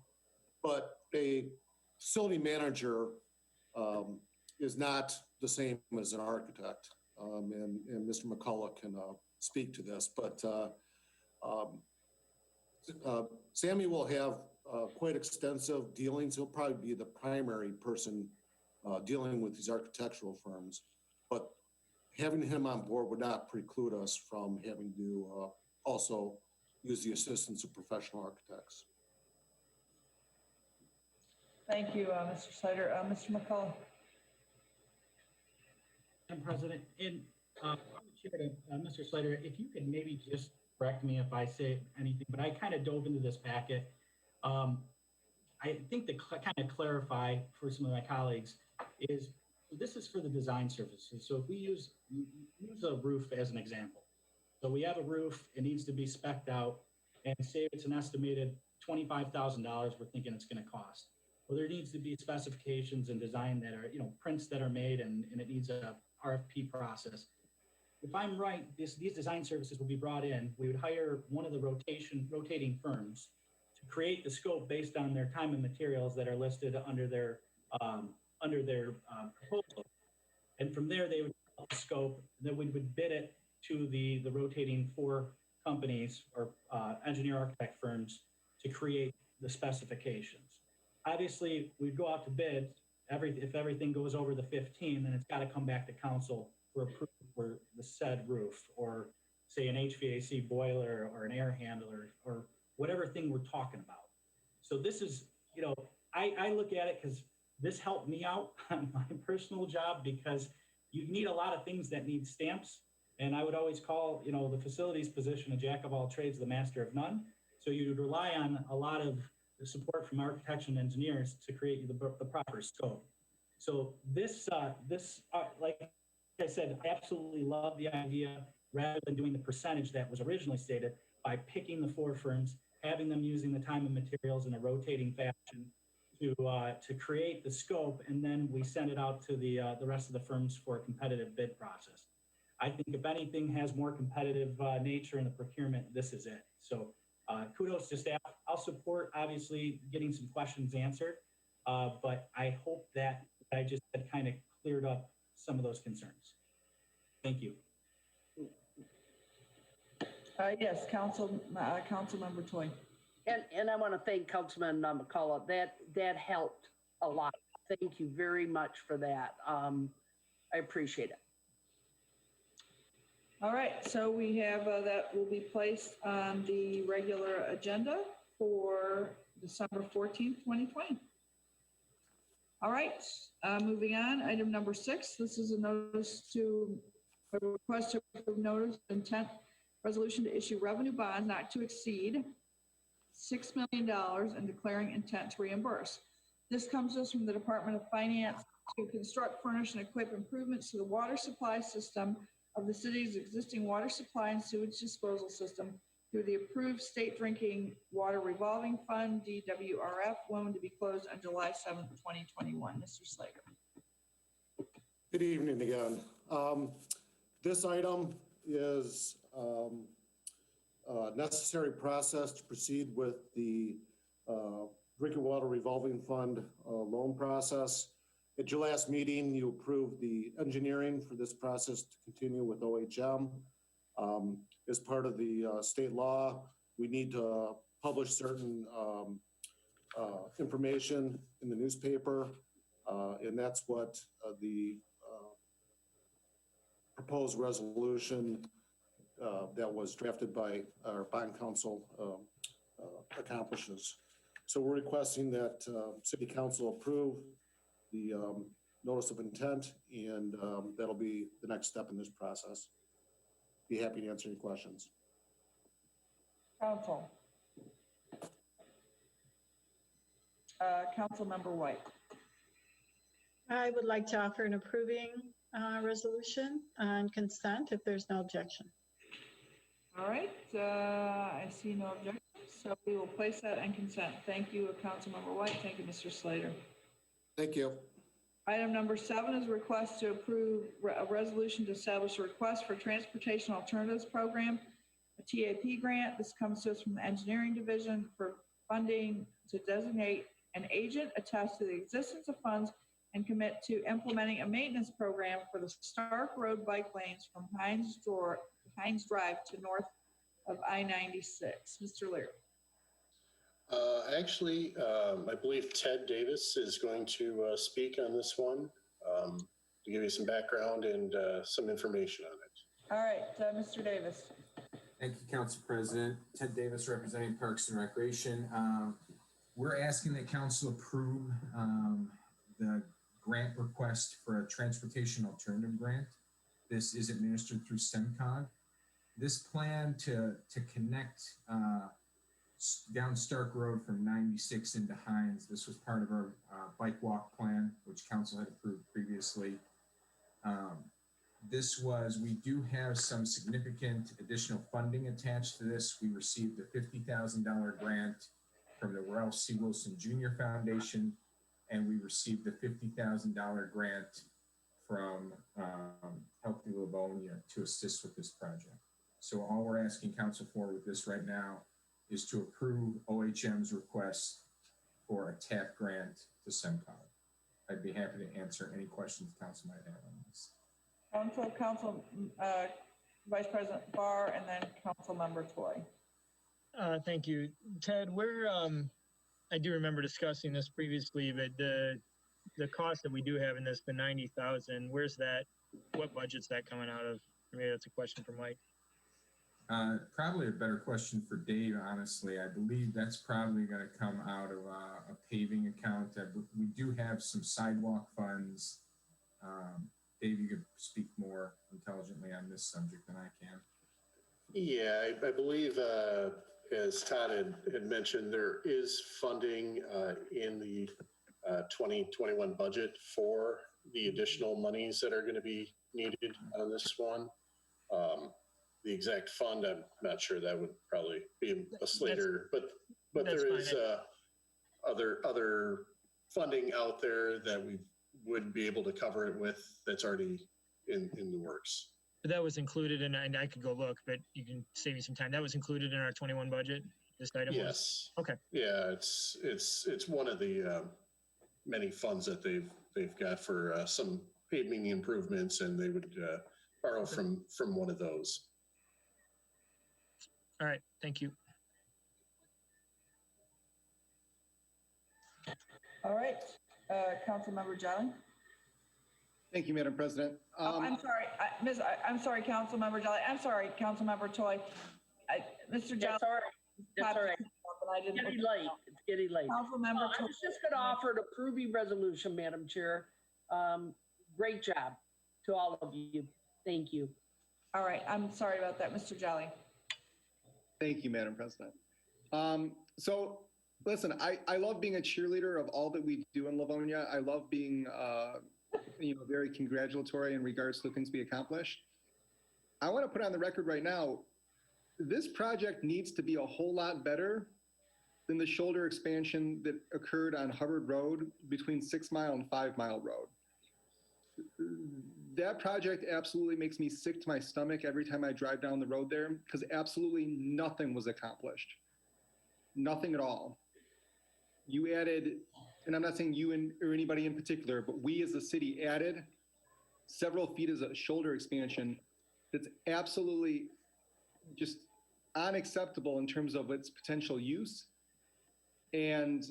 But a facility manager is not the same as an architect. And Mr. McCullough can speak to this. But Sammy will have quite extensive dealings. He'll probably be the primary person dealing with these architectural firms. But having him on board would not preclude us from having to also use the assistance of professional architects. Thank you, Mr. Slater. Mr. McCullough. Madam President, Mr. Slater, if you could maybe just correct me if I say anything, but I kind of dove into this packet. I think to kind of clarify for some of my colleagues is this is for the design services. So if we use a roof as an example. So we have a roof, it needs to be spec'd out, and say it's an estimated $25,000 we're thinking it's going to cost. Well, there needs to be specifications and design that are, prints that are made, and it needs a RFP process. If I'm right, these design services will be brought in. We would hire one of the rotating firms to create the scope based on their time and materials that are listed under their proposal. And from there, they would develop the scope, then we would bid it to the rotating 4 companies or engineer architect firms to create the specifications. Obviously, we'd go out to bid. If everything goes over the 15, then it's got to come back to council for approval for the said roof, or say an HVAC boiler or an air handler or whatever thing we're talking about. So this is, I look at it because this helped me out on my personal job, because you need a lot of things that need stamps. And I would always call, the facilities position a jack of all trades, the master of none. So you would rely on a lot of the support from architects and engineers to create the proper scope. So this, like I said, I absolutely love the idea, rather than doing the percentage that was originally stated, by picking the 4 firms, having them using the time and materials in a rotating fashion to create the scope, and then we send it out to the rest of the firms for a competitive bid process. I think if anything has more competitive nature in the procurement, this is it. So kudos to staff. I'll support, obviously, getting some questions answered, but I hope that I just had kind of cleared up some of those concerns. Thank you. Yes, Councilmember Toy. And I want to thank Councilman McCullough. That helped a lot. Thank you very much for that. I appreciate it. All right, so we have that will be placed on the regular agenda for December 14th, 2020. All right, moving on, item number 6. This is a request to approve notice of intent resolution to issue revenue bonds not to exceed $6 million and declaring intent to reimburse. This comes to us from the Department of Finance to construct, furnish, and equip improvements to the water supply system of the city's existing water supply and sewage disposal system through the approved State Drinking Water Revolving Fund, DWRF, loan to be closed on July 7th, 2021. Mr. Slager. Good evening again. This item is a necessary process to proceed with the Drinking Water Revolving Fund loan process. At your last meeting, you approved the engineering for this process to continue with OHM. As part of the state law, we need to publish certain information in the newspaper, and that's what the proposed resolution that was drafted by our bond council accomplishes. So we're requesting that City Council approve the notice of intent, and that'll be the next step in this process. Be happy to answer any questions. Council. Councilmember White. I would like to offer an approving resolution on consent if there's no objection. All right, I see no objection, so we will place that on consent. Thank you, Councilmember White. Thank you, Mr. Slater. Thank you. Item number 7 is a request to approve a resolution to establish a request for Transportation Alternatives Program, a TAP grant. This comes to us from the Engineering Division for funding to designate an agent attached to the existence of funds and commit to implementing a maintenance program for the Stark Road bike lanes from Hines Drive to north of I-96. Mr. Leary. Actually, I believe Ted Davis is going to speak on this one to give you some background and some information on it. All right, Mr. Davis. Thank you, Council President. Ted Davis, representing Parks and Recreation. We're asking that Council approve the grant request for a transportation alternative grant. This is administered through SEMCOG. This plan to connect down Stark Road from 96 into Hines, this was part of our bike walk plan, which Council had approved previously. We do have some significant additional funding attached to this. We received a $50,000 grant from the Ralph C. Wilson Jr. Foundation, and we received a $50,000 grant from Healthy Livonia to assist with this project. So all we're asking Council for with this right now is to approve OHM's request for a TAP grant to SEMCOG. I'd be happy to answer any questions Council might have on this. Council Vice President Barr, and then Councilmember Toy. Thank you. Ted, I do remember discussing this previously, but the cost that we do have in this, the $90,000, where's that? What budget's that coming out of? Maybe that's a question for Mike. Probably a better question for Dave, honestly. I believe that's probably going to come out of a paving account. We do have some sidewalk funds. Dave, you could speak more intelligently on this subject than I can. Yeah, I believe, as Todd had mentioned, there is funding in the 2021 budget for the additional monies that are going to be needed on this one. The exact fund, I'm not sure. That would probably be a Slater, but there is other funding out there that we would be able to cover it with that's already in the works. But that was included in, and I could go look, but you can save me some time. That was included in our 21 budget, this item was? Yes. Okay. Yeah, it's one of the many funds that they've got for some paving improvements, and they would borrow from one of those. All right, thank you. All right, Councilmember Jolly. Thank you, Madam President. I'm sorry, I'm sorry, Councilmember Jolly. I'm sorry, Councilmember Toy. Mr. Jolly. That's all right. That's all right. It's getting late. It's getting late. Councilmember I was just going to offer an approving resolution, Madam Chair. Great job to all of you. Thank you. All right, I'm sorry about that, Mr. Jolly. Thank you, Madam President. So listen, I love being a cheerleader of all that we do in Livonia. I love being, very congratulatory in regards to the things we accomplish. I want to put on the record right now, this project needs to be a whole lot better than the shoulder expansion that occurred on Hubbard Road between 6 Mile and 5 Mile Road. That project absolutely makes me sick to my stomach every time I drive down the road there, because absolutely nothing was accomplished. Nothing at all. You added, and I'm not saying you or anybody in particular, but we as a city added several feet as a shoulder expansion that's absolutely just unacceptable in terms of its potential use. And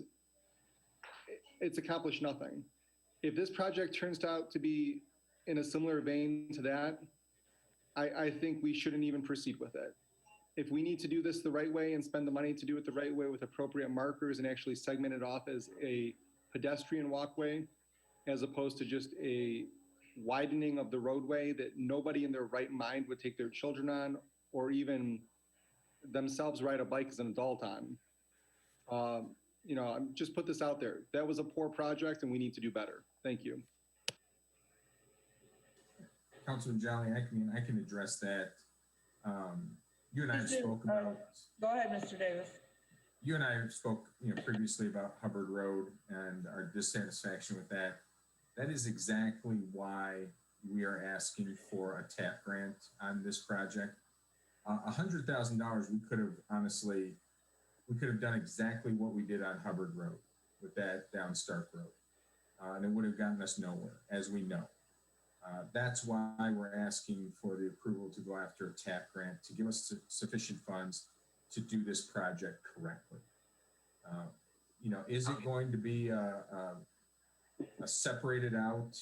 it's accomplished nothing. If this project turns out to be in a similar vein to that, I think we shouldn't even proceed with it. If we need to do this the right way and spend the money to do it the right way with appropriate markers and actually segment it off as a pedestrian walkway, as opposed to just a widening of the roadway that nobody in their right mind would take their children on, or even themselves ride a bike as an adult on. I'm just put this out there. That was a poor project and we need to do better. Thank you. Councilman Jolly, I can address that. You and I have spoke about. Go ahead, Mr. Davis. You and I spoke, previously about Hubbard Road and our dissatisfaction with that. That is exactly why we are asking for a TAP grant on this project. $100,000, we could have done exactly what we did on Hubbard Road with that down Stark Road. And it would have gotten us nowhere, as we know. That's why we're asking for the approval to go after a TAP grant to give us sufficient funds to do this project correctly. Is it going to be a separated out,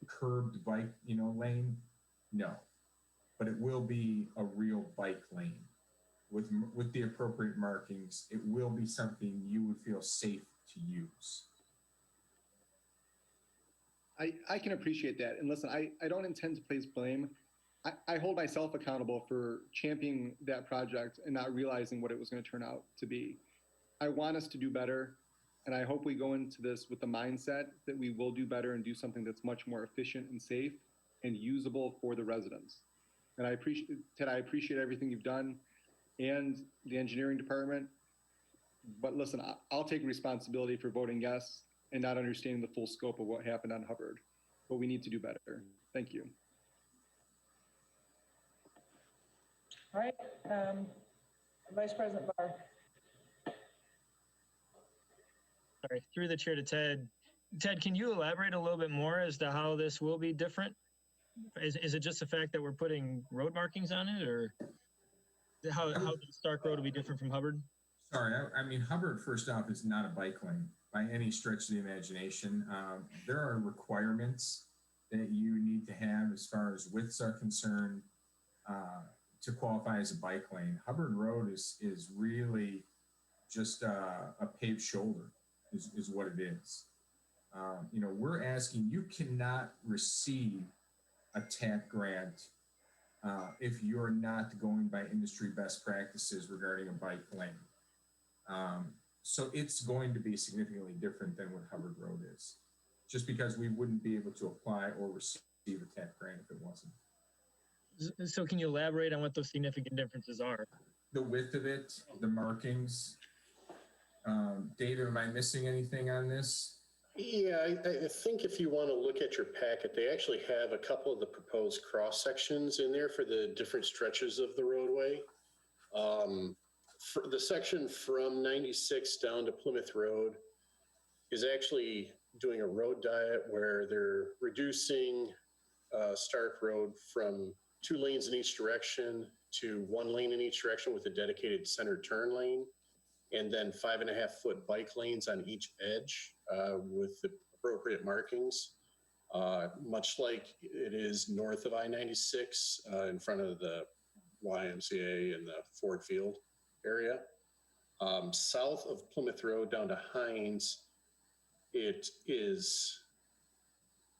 curbed bike, lane? No, but it will be a real bike lane with the appropriate markings. It will be something you would feel safe to use. I can appreciate that. And listen, I don't intend to place blame. I hold myself accountable for championing that project and not realizing what it was going to turn out to be. I want us to do better. And I hope we go into this with the mindset that we will do better and do something that's much more efficient and safe and usable for the residents. And Ted, I appreciate everything you've done and the engineering department. But listen, I'll take responsibility for voting yes and not understanding the full scope of what happened on Hubbard. But we need to do better. Thank you. All right, Vice President Barr. Sorry, through the chair to Ted. Ted, can you elaborate a little bit more as to how this will be different? Is it just the fact that we're putting road markings on it, or how the Stark Road will be different from Hubbard? Sorry, Hubbard, first off, is not a bike lane by any stretch of the imagination. There are requirements that you need to have as far as widths are concerned to qualify as a bike lane. Hubbard Road is really just a paved shoulder is what it is. We're asking, you cannot receive a TAP grant if you're not going by industry best practices regarding a bike lane. So it's going to be significantly different than what Hubbard Road is, just because we wouldn't be able to apply or receive a TAP grant if it wasn't. So can you elaborate on what those significant differences are? The width of it, the markings. David, am I missing anything on this? Yeah, I think if you want to look at your packet, they actually have a couple of the proposed cross sections in there for the different stretches of the roadway. For the section from 96 down to Plymouth Road is actually doing a road diet where they're reducing Stark Road from 2 lanes in each direction to 1 lane in each direction with a dedicated center turn lane, and then 5.5-foot bike lanes on each edge with the appropriate markings, much like it is north of I-96 in front of the YMCA and the Ford Field area. South of Plymouth Road down to Hines, it is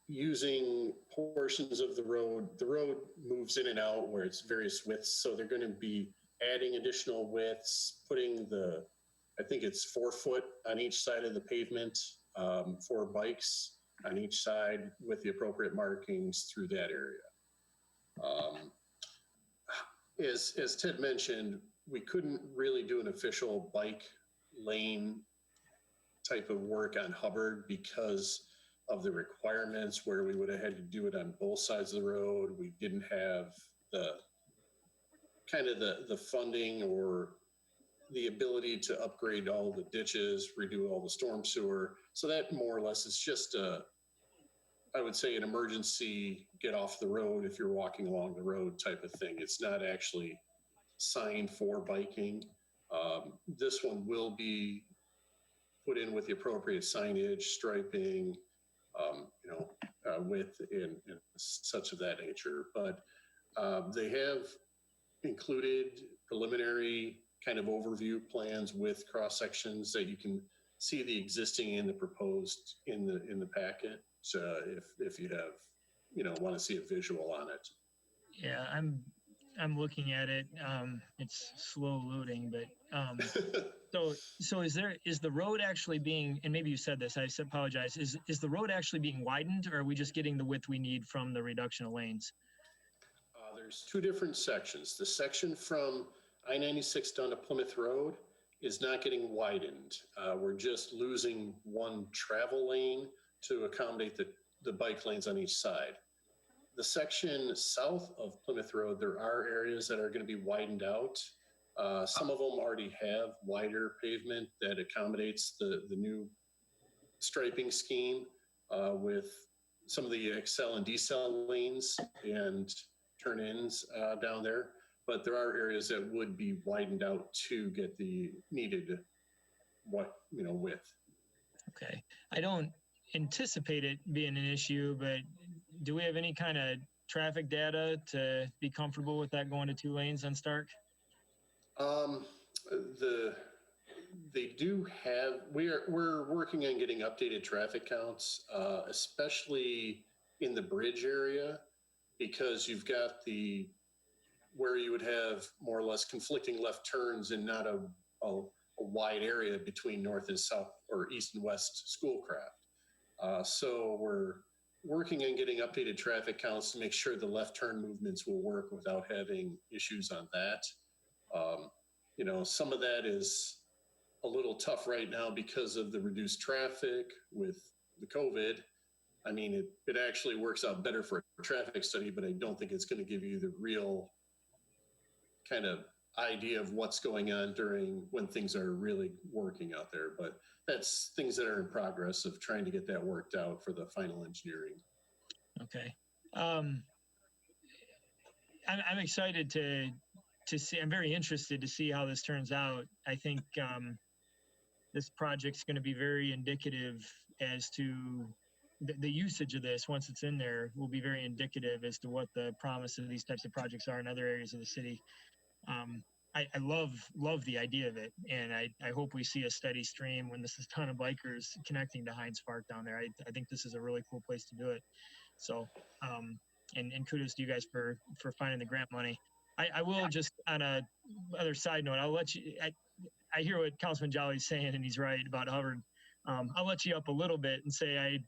using portions of the road. The road moves in and out where it's various widths, so they're going to be adding additional widths, putting the, I think it's 4 foot on each side of the pavement for bikes on each side with the appropriate markings through that area. As Ted mentioned, we couldn't really do an official bike lane type of work on Hubbard because of the requirements where we would have had to do it on both sides of the road. We didn't have the kind of the funding or the ability to upgrade all the ditches, redo all the storm sewer. So that more or less is just I would say an emergency get off the road if you're walking along the road type of thing. It's not actually signed for biking. This one will be put in with the appropriate signage, striping, width and such of that nature. But they have included preliminary kind of overview plans with cross sections that you can see the existing and the proposed in the packet. So if you have, want to see a visual on it. Yeah, I'm looking at it. It's slow loading, but so is the road actually being, and maybe you said this, I apologize, is the road actually being widened, or are we just getting the width we need from the reduction of lanes? There's 2 different sections. The section from I-96 down to Plymouth Road is not getting widened. We're just losing 1 travel lane to accommodate the bike lanes on each side. The section south of Plymouth Road, there are areas that are going to be widened out. Some of them already have wider pavement that accommodates the new striping scheme with some of the accel and decel lanes and turn-ins down there. But there are areas that would be widened out to get the needed width. Okay. I don't anticipate it being an issue, but do we have any kind of traffic data to be comfortable with that going to 2 lanes on Stark? They do have, we're working on getting updated traffic counts, especially in the bridge area, because you've got where you would have more or less conflicting left turns and not a wide area between north and south or east and west schoolcraft. So we're working on getting updated traffic counts to make sure the left turn movements will work without having issues on that. Some of that is a little tough right now because of the reduced traffic with the COVID. I mean, it actually works out better for a traffic study, but I don't think it's going to give you the real kind of idea of what's going on when things are really working out there. But that's things that are in progress of trying to get that worked out for the final engineering. Okay. I'm excited to see, I'm very interested to see how this turns out. I think this project's going to be very indicative as to the usage of this. Once it's in there, will be very indicative as to what the promise of these types of projects are in other areas of the city. I love the idea of it, and I hope we see a steady stream when this is a ton of bikers connecting to Hines Park down there. I think this is a really cool place to do it. So, and kudos to you guys for finding the grant money. I will just, on a other side note, I'll let you, I hear what Councilman Jolly's saying, and he's right about Hubbard. I'll let you up a little bit and say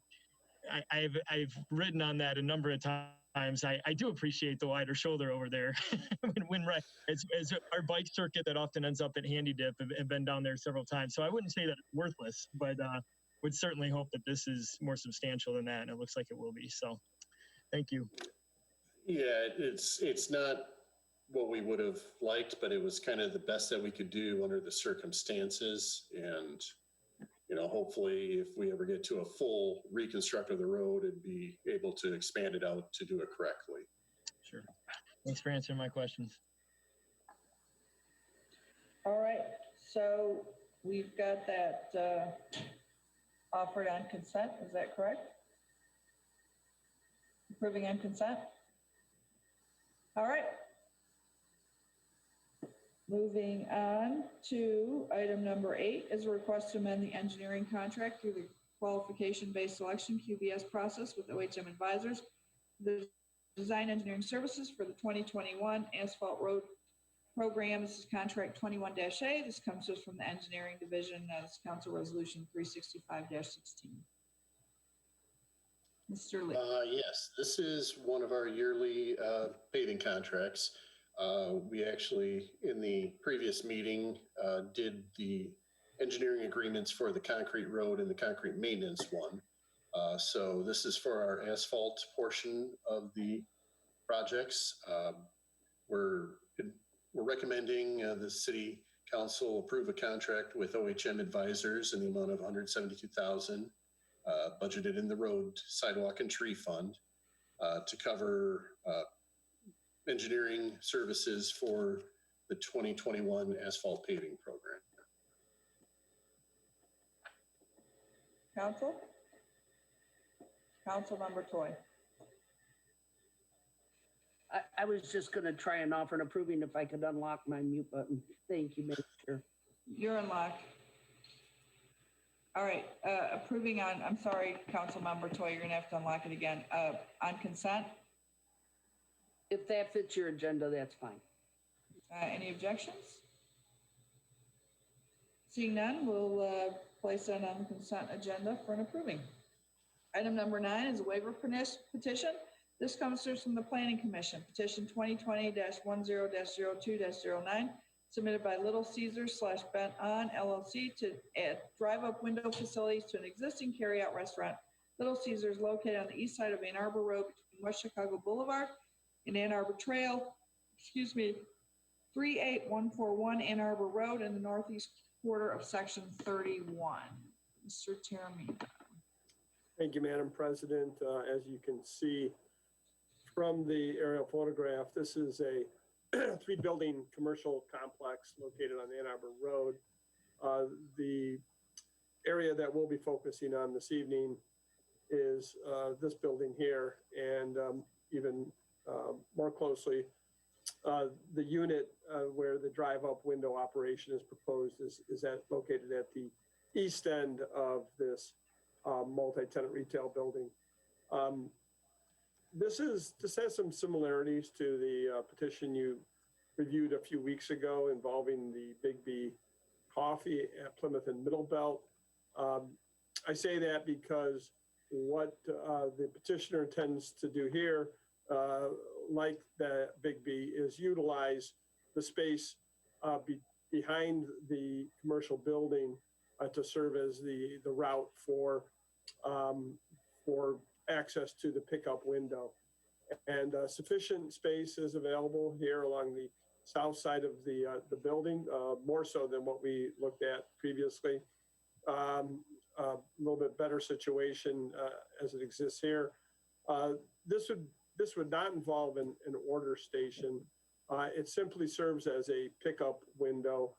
I've ridden on that a number of times. I do appreciate the wider shoulder over there. It's our bike circuit that often ends up at Handy Dip have been down there several times. So I wouldn't say that it's worthless, but would certainly hope that this is more substantial than that, and it looks like it will be. So, thank you. Yeah, it's not what we would have liked, but it was kind of the best that we could do under the circumstances. And, hopefully if we ever get to a full reconstruct of the road, it'd be able to expand it out to do it correctly. Sure. Thanks for answering my questions. All right, so we've got that offered on consent, is that correct? Approving on consent? All right. Moving on to item number 8 is a request to amend the engineering contract through the qualification-based selection QBS process with OHM Advisors. The design engineering services for the 2021 Asphalt Road program. This is contract 21-A. This comes to us from the engineering division. That's Council Resolution 365-16. Mr. Lee. Yes, this is one of our yearly paving contracts. We actually, in the previous meeting, did the engineering agreements for the concrete road and the concrete maintenance one. So this is for our asphalt portion of the projects. We're recommending the city council approve a contract with OHM Advisors in the amount of $172,000 budgeted in the road, sidewalk, and tree fund to cover engineering services for the 2021 asphalt paving program. Council Member Toy. I was just going to try and offer an approving if I could unlock my mute button. Thank you, Madam Chair. You're unlocked. All right, approving on, I'm sorry, Council Member Toy, you're gonna have to unlock it again. On consent, If that fits your agenda, that's fine. any objections? Seeing none, we'll place that on the consent agenda for an approving. Item number 9 is a waiver petition. This comes to us from the Planning Commission, petition 2020-10-02-09, submitted by Little Caesars / Bent On L.L.C. to add drive-up window facilities to an existing carry-out restaurant. Little Caesars located on the east side of Ann Arbor Road between West Chicago Boulevard and Ann Arbor Trail, 38141 Ann Arbor Road in the northeast quarter of section 31. Mr. Taramina. Thank you, Madam President. As you can see from the aerial photograph, this is a 3-building commercial complex located on Ann Arbor Road. The area that we'll be focusing on this evening is this building here, and even more closely, the unit where the drive-up window operation is proposed is located at the east end of this multi-tenant retail building. This has some similarities to the petition you reviewed a few weeks ago involving the Big B Coffee at Plymouth and Middle Belt. I say that because what the petitioner intends to do here, like the Big B, is utilize the space behind the commercial building to serve as the route for access to the pickup window. And sufficient space is available here along the south side of the building, more so than what we looked at previously. A little bit better situation as it exists here. This would not involve an order station. It simply serves as a pickup window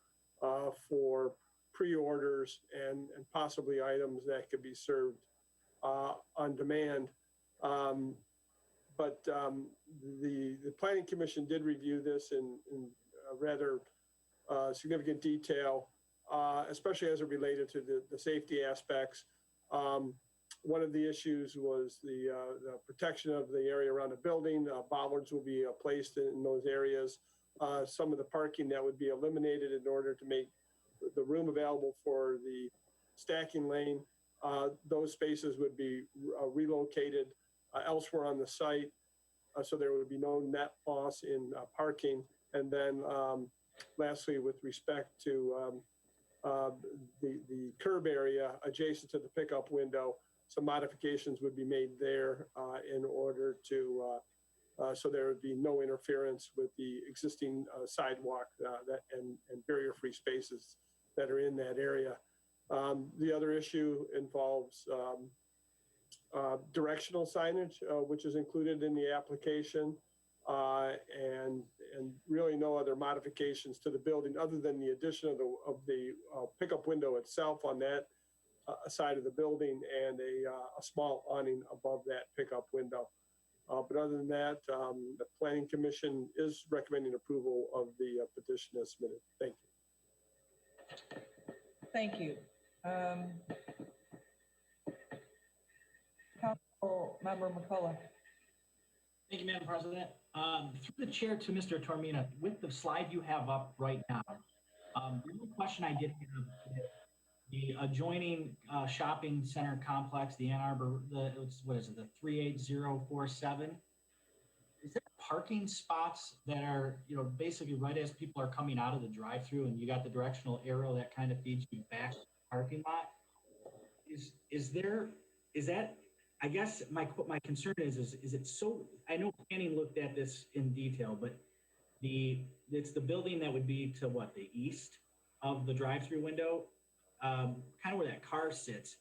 for pre-orders and possibly items that could be served on demand. But the Planning Commission did review this in rather significant detail, especially as it related to the safety aspects. One of the issues was the protection of the area around the building. Bollards will be placed in those areas. Some of the parking that would be eliminated in order to make the room available for the stacking lane. Those spaces would be relocated elsewhere on the site, so there would be no net loss in parking. And then lastly, with respect to the curb area adjacent to the pickup window. Some modifications would be made there in order to, so there would be no interference with the existing sidewalk and barrier-free spaces that are in that area. The other issue involves directional signage, which is included in the application, and really no other modifications to the building other than the addition of the pickup window itself on that side of the building and a small awning above that pickup window. But other than that, the Planning Commission is recommending approval of the petition as submitted. Thank you. Thank you. Council Member McCullough. Thank you, Madam President. Through the chair to Mr. Tormina, with the slide you have up right now, the only question I did have, the adjoining shopping center complex, the Ann Arbor, what is it, the 38047? Is there parking spots that are, basically right as people are coming out of the drive-through and you got the directional arrow that kind of feeds you back to the parking lot? Is that, I guess my concern is it so, I know planning looked at this in detail, but it's the building that would be to what, the east of the drive-through window, kind of where that car sits.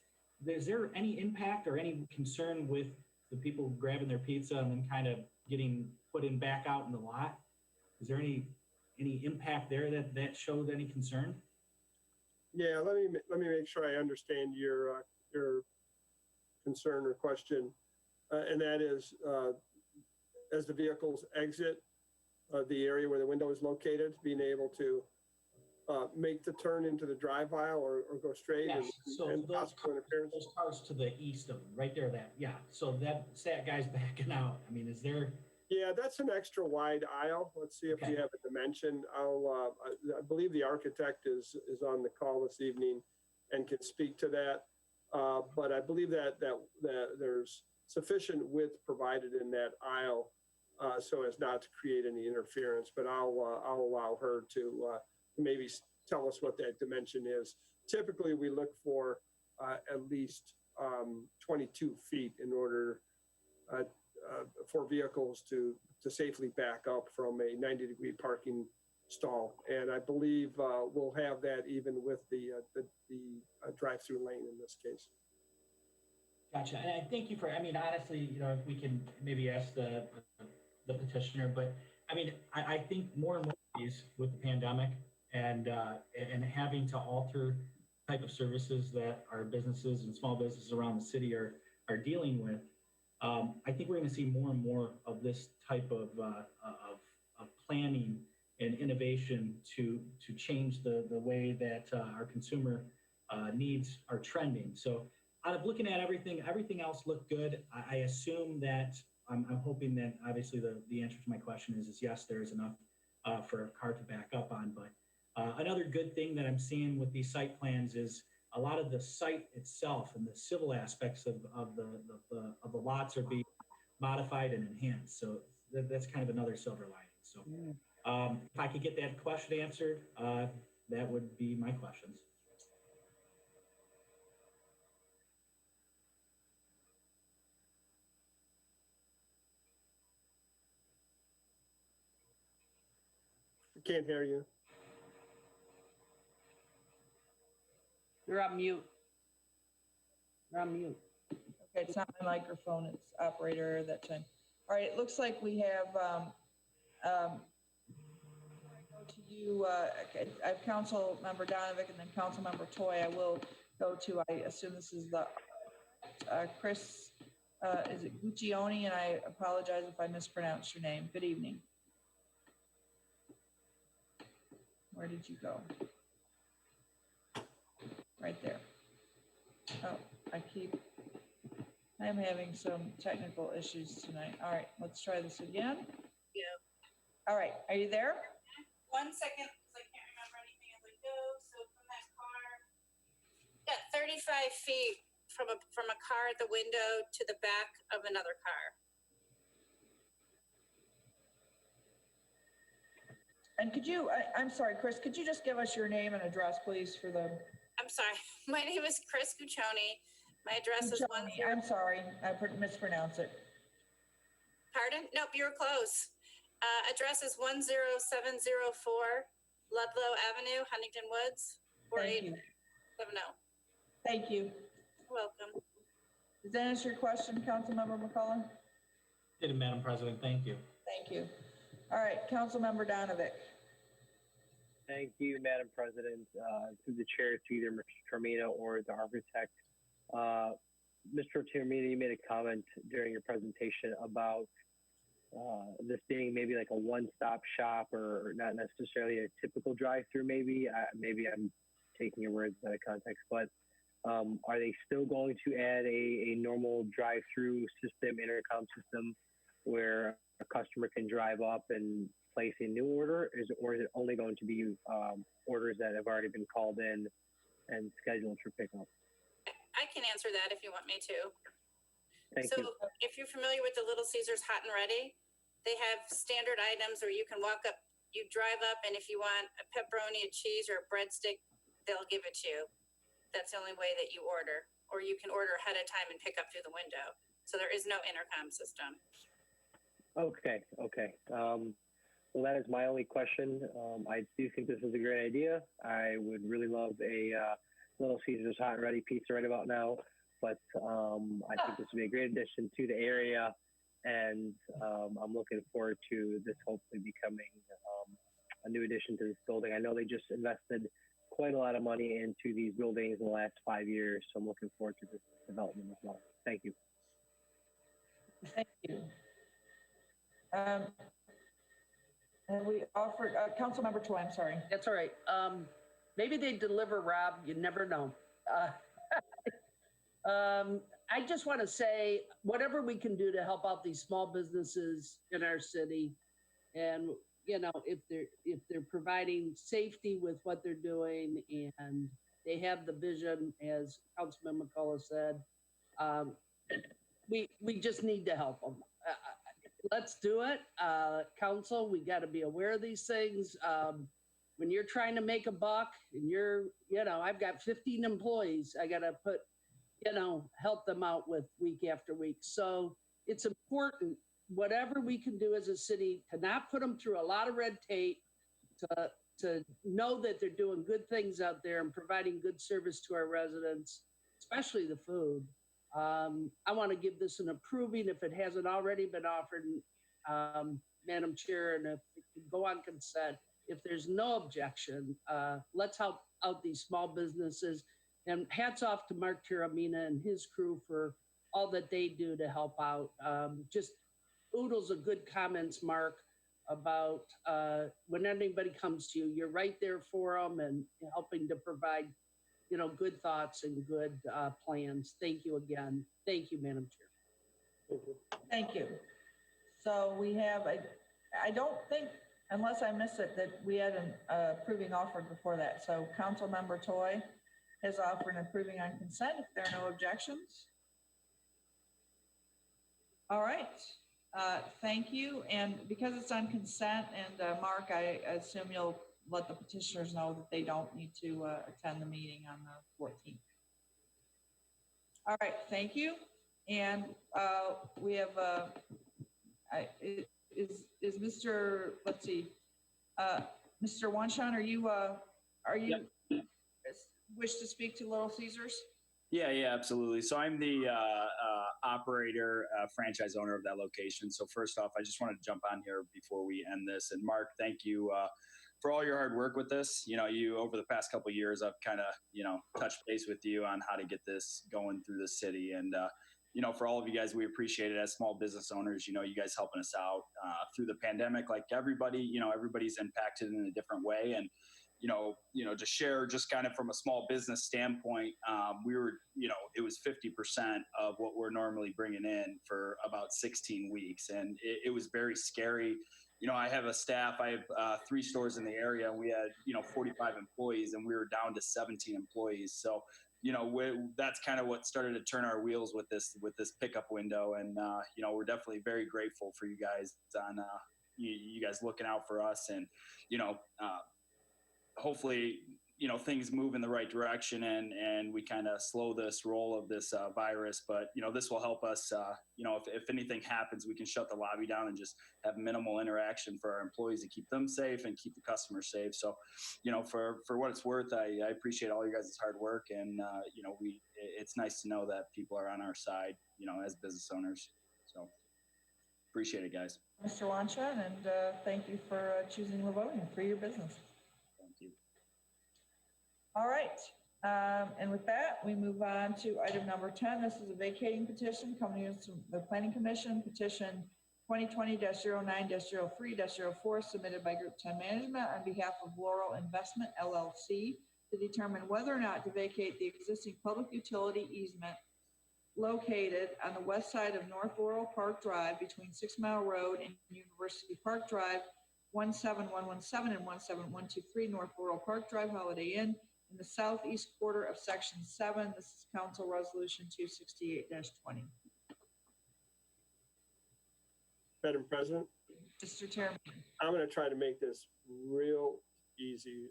Is there any impact or any concern with the people grabbing their pizza and then kind of getting put in back out in the lot? Is there any impact there that showed any concern? Yeah, let me make sure I understand your concern or question, and that is as the vehicles exit the area where the window is located, being able to make the turn into the drive aisle or go straight. Yes, so and those cars to the east of them, right there, so that guy's backing out. I mean, is there? Yeah, that's an extra wide aisle. Let's see if we have a dimension. I believe the architect is on the call this evening and can speak to that. But I believe that there's sufficient width provided in that aisle so as not to create any interference. But I'll allow her to maybe tell us what that dimension is. Typically, we look for at least 22 feet in order for vehicles to safely back up from a 90-degree parking stall. And I believe we'll have that even with the drive-through lane in this case. Gotcha. And I thank you for, honestly, if we can maybe ask the petitioner, but I think more and more of these with the pandemic and having to alter type of services that our businesses and small businesses around the city are dealing with. I think we're going to see more and more of this type of planning and innovation to change the way that our consumer needs are trending. So out of looking at everything else looked good. I assume that I'm hoping that obviously the answer to my question is yes, there's enough for a car to back up on. But another good thing that I'm seeing with these site plans is a lot of the site itself and the civil aspects of the lots are being modified and enhanced. So that's kind of another silver lining. So if I could get that question answered, that would be my questions. I can't hear you. You're on mute. You're on mute. Okay, it's not my microphone, it's operator that time. All right, it looks like we have, go to you, I have Council Member Donovic and then Council Member Toy. I will go to, I assume this is the Chris, is it Guccione? And I apologize if I mispronounced your name. Good evening. Where did you go? Right there. Oh, I'm having some technical issues tonight. All right, let's try this again. Yeah. All right, are you there? 1 second, because I can't remember anything as I go. So from that car, yeah, 35 feet from a car at the window to the back of another car. And could you, I'm sorry, Chris, could you just give us your name and address, please, for the? I'm sorry. My name is Chris Guccione. My address is one. I'm sorry, I mispronounced it. Pardon? Nope, you were close. Address is 10704 Ludlow Avenue, Huntington Woods, Thank you. 48770. Thank you. You're welcome. Does that answer your question, Councilmember McCullough? Did it, Madam President. Thank you. Thank you. All right, Councilmember Donovic. Thank you, Madam President. Through the chair to either Mr. Termina or the architect. Mr. Termina, you made a comment during your presentation about this being maybe like a one-stop shop or not necessarily a typical drive-through maybe. Maybe I'm taking your words out of context, but are they still going to add a normal drive-through system, intercom system, where a customer can drive up and place a new order, or is it only going to be orders that have already been called in and scheduled for pickup? I can answer that if you want me to. Thank so you. If you're familiar with the Little Caesars Hot and Ready, they have standard items where you can walk up, you drive up, and if you want a pepperoni, a cheese, or a breadstick, they'll give it to you. That's the only way that you order. Or you can order ahead of time and pick up through the window. So there is no intercom system. Okay. Well, that is my only question. I do think this is a great idea. I would really love a Little Caesars Hot and Ready pizza right about now, but I think this would be a great addition to the area, and I'm looking forward to this hopefully becoming a new addition to this building. I know they just invested quite a lot of money into these buildings in the last 5 years, so I'm looking forward to this development as well. Thank you. Thank you. And we offered, Councilmember Toy, I'm sorry. That's all right. Maybe they deliver, Rob, you never know. I just want to say, whatever we can do to help out these small businesses in our city, and you know, if they're providing safety with what they're doing, and they have the vision, as Councilman McCullough said, we just need to help them. Let's do it. Council, we got to be aware of these things. When you're trying to make a buck and I've got 15 employees, I got to help them out with week after week. So it's important, whatever we can do as a city, to not put them through a lot of red tape, to know that they're doing good things out there and providing good service to our residents, especially the food. I want to give this an approving if it hasn't already been offered, Madam Chair, and if it can go on consent. If there's no objection, let's help out these small businesses. And hats off to Mark Tiramina and his crew for all that they do to help out. Just oodles of good comments, Mark, about when anybody comes to you, you're right there for them and helping to provide good thoughts and good plans. Thank you again. Thank you, Madam Chair. Thank you. So we have, I don't think, unless I missed it, that we had an approving offer before that. So Councilmember Toy has offered an approving on consent if there are no objections. All right. Thank you. And because it's on consent, and Mark, I assume you'll let the petitioners know that they don't need to attend the meeting on the 14th. All right, thank you. And we have, is Mr., let's see, Mr. Wanshawn, are you Yep. wish to speak to Little Caesars? Yeah, absolutely. So I'm the operator, franchise owner of that location. So first off, I just wanted to jump on here before we end this. And Mark, thank you for all your hard work with this. You over the past couple of years, I've kind of, touched base with you on how to get this going through the city. And, for all of you guys, we appreciate it as small business owners, you guys helping us out through the pandemic. Like everybody, everybody's impacted in a different way. And, to share just kind of from a small business standpoint, we were, it was 50% of what we're normally bringing in for about 16 weeks. And it was very scary. I have a staff, I have 3 stores in the area, and we had, 45 employees, and we were down to 17 employees. So, that's kind of what started to turn our wheels with this pickup window. And, we're definitely very grateful for you guys you guys looking out for us, and hopefully things move in the right direction, and we kind of slow this roll of this virus. But this will help us. If anything happens, we can shut the lobby down and just have minimal interaction for our employees to keep them safe and keep the customers safe. So, for what it's worth, I appreciate all you guys' hard work, and it's nice to know that people are on our side, as business owners. So, appreciate it, guys. Mr. Lanshan, and thank you for choosing Livonia for your business. Thank you. All right, and with that, we move on to item number 10. This is a vacating petition coming from the Planning Commission, petition 2020-09-03-04, submitted by Group 10 Management on behalf of Laurel Investment, LLC, to determine whether or not to vacate the existing public utility easement located on the west side of North Laurel Park Drive between 6 Mile Road and University Park Drive, 17117 and 17123 North Laurel Park Drive, Holiday Inn, in the southeast quarter of Section 7. This is Council Resolution 268-20. Madam President, Mr. Chairman. I'm going to try to make this real easy,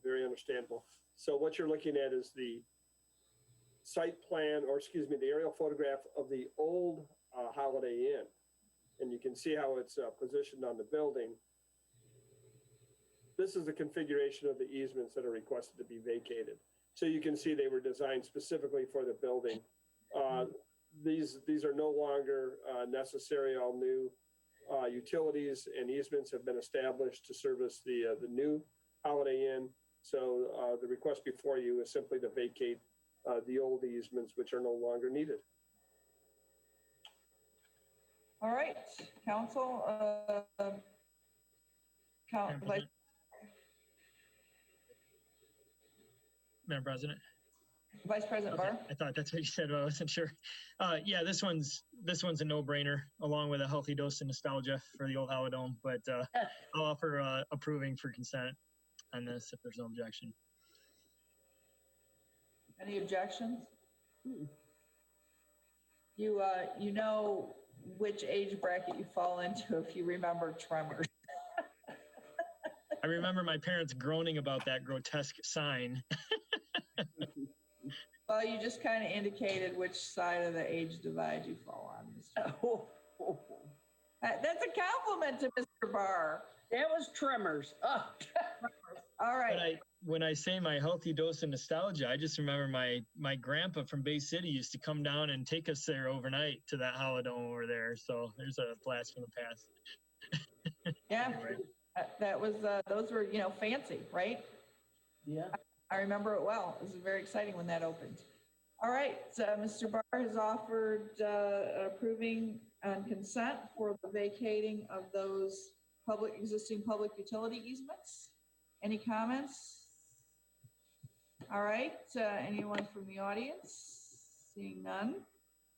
very understandable. So what you're looking at is the site plan, or excuse me, the aerial photograph of the old Holiday Inn. And you can see how it's positioned on the building. This is the configuration of the easements that are requested to be vacated. So you can see they were designed specifically for the building. These are no longer necessary. All new utilities and easements have been established to service the new Holiday Inn. So the request before you is simply to vacate the old easements, which are no longer needed. All right, Council. Madam President. Vice President Barr. I thought that's what you said, but I wasn't sure. Yeah, this one's a no-brainer, along with a healthy dose of nostalgia for the old Halidome. But I'll offer approving for consent on this if there's no objection. Any objections? You know which age bracket you fall into if you remember Tremors. I remember my parents groaning about that grotesque sign. Well, you just kind of indicated which side of the age divide you fall on. That's a compliment to Mr. Barr. That was Tremors. Oh. All right. When I say my healthy dose of nostalgia, I just remember my grandpa from Bay City used to come down and take us there overnight to that Halidome over there. So there's a blast from the past. Yeah, that was those were fancy, right? Yeah. I remember it well. It was very exciting when that opened. All right, Mr. Barr has offered approving on consent for the vacating of those existing public utility easements. Any comments? All right, anyone from the audience? Seeing none.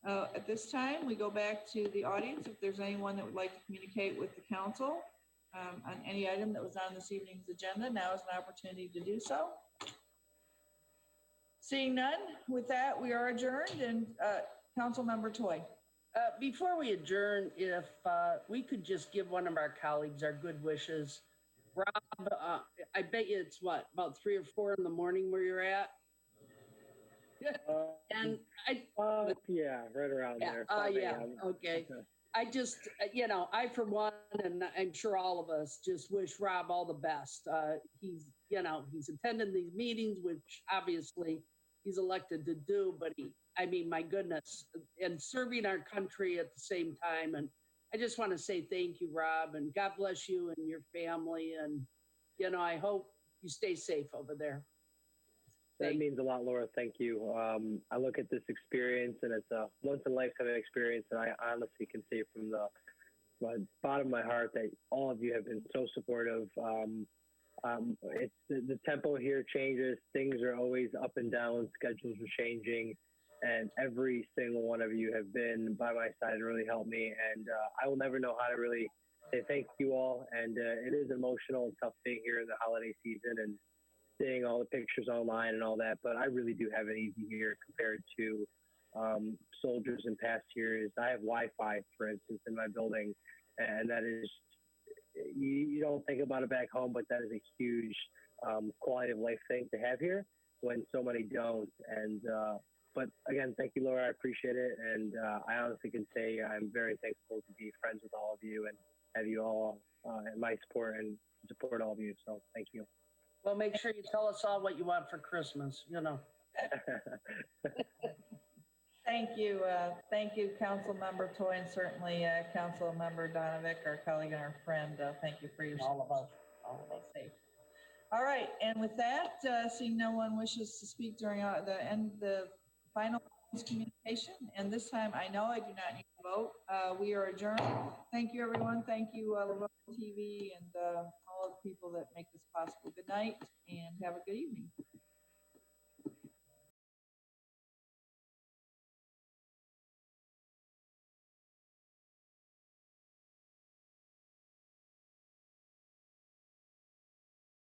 At this time, we go back to the audience. If there's anyone that would like to communicate with the council on any item that was on this evening's agenda, now is an opportunity to do so. Seeing none, with that, we are adjourned. And Council Member Toy. Before we adjourn, if we could just give one of our colleagues our good wishes. Rob, I bet you it's about 3 or 4 in the morning where you're at? And yeah, right around there. Yeah, okay. I just, I for one, and I'm sure all of us just wish Rob all the best. He's attending these meetings, which obviously he's elected to do, but my goodness, and serving our country at the same time. And I just want to say thank you, Rob, and God bless you and your family. And, I hope you stay safe over there. That means a lot, Laura. Thank you. I look at this experience, and it's a once-in-a-lifetime experience, and I honestly can say from the bottom of my heart that all of you have been so supportive. It's the tempo here changes. Things are always up and down. Schedules are changing, and every single one of you have been by my side and really helped me. And I will never know how to really say thank you all. And it is emotional and tough thing here in the holiday season and seeing all the pictures online and all that. But I really do have it easy here compared to soldiers in past years. I have Wi-Fi, for instance, in my building, and that is you don't think about it back home, but that is a huge quality of life thing to have here when so many don't. And but again, thank you, Laura. I appreciate it, and I honestly can say I'm very thankful to be friends with all of you and have you all in my support and support all of you. So thank you. Well, make sure you tell us all what you want for Christmas, you know. Thank you. Thank you, Council Member Toy, and certainly Council Member Donovic, our colleague and our friend. Thank you for your All of us. safe. All right, and with that, seeing no one wishes to speak during the final communication, and this time I know I do not need to vote. We are adjourned. Thank you, everyone. Thank you, LivoniaTV, and all of the people that make this possible. Good night, and have a good evening.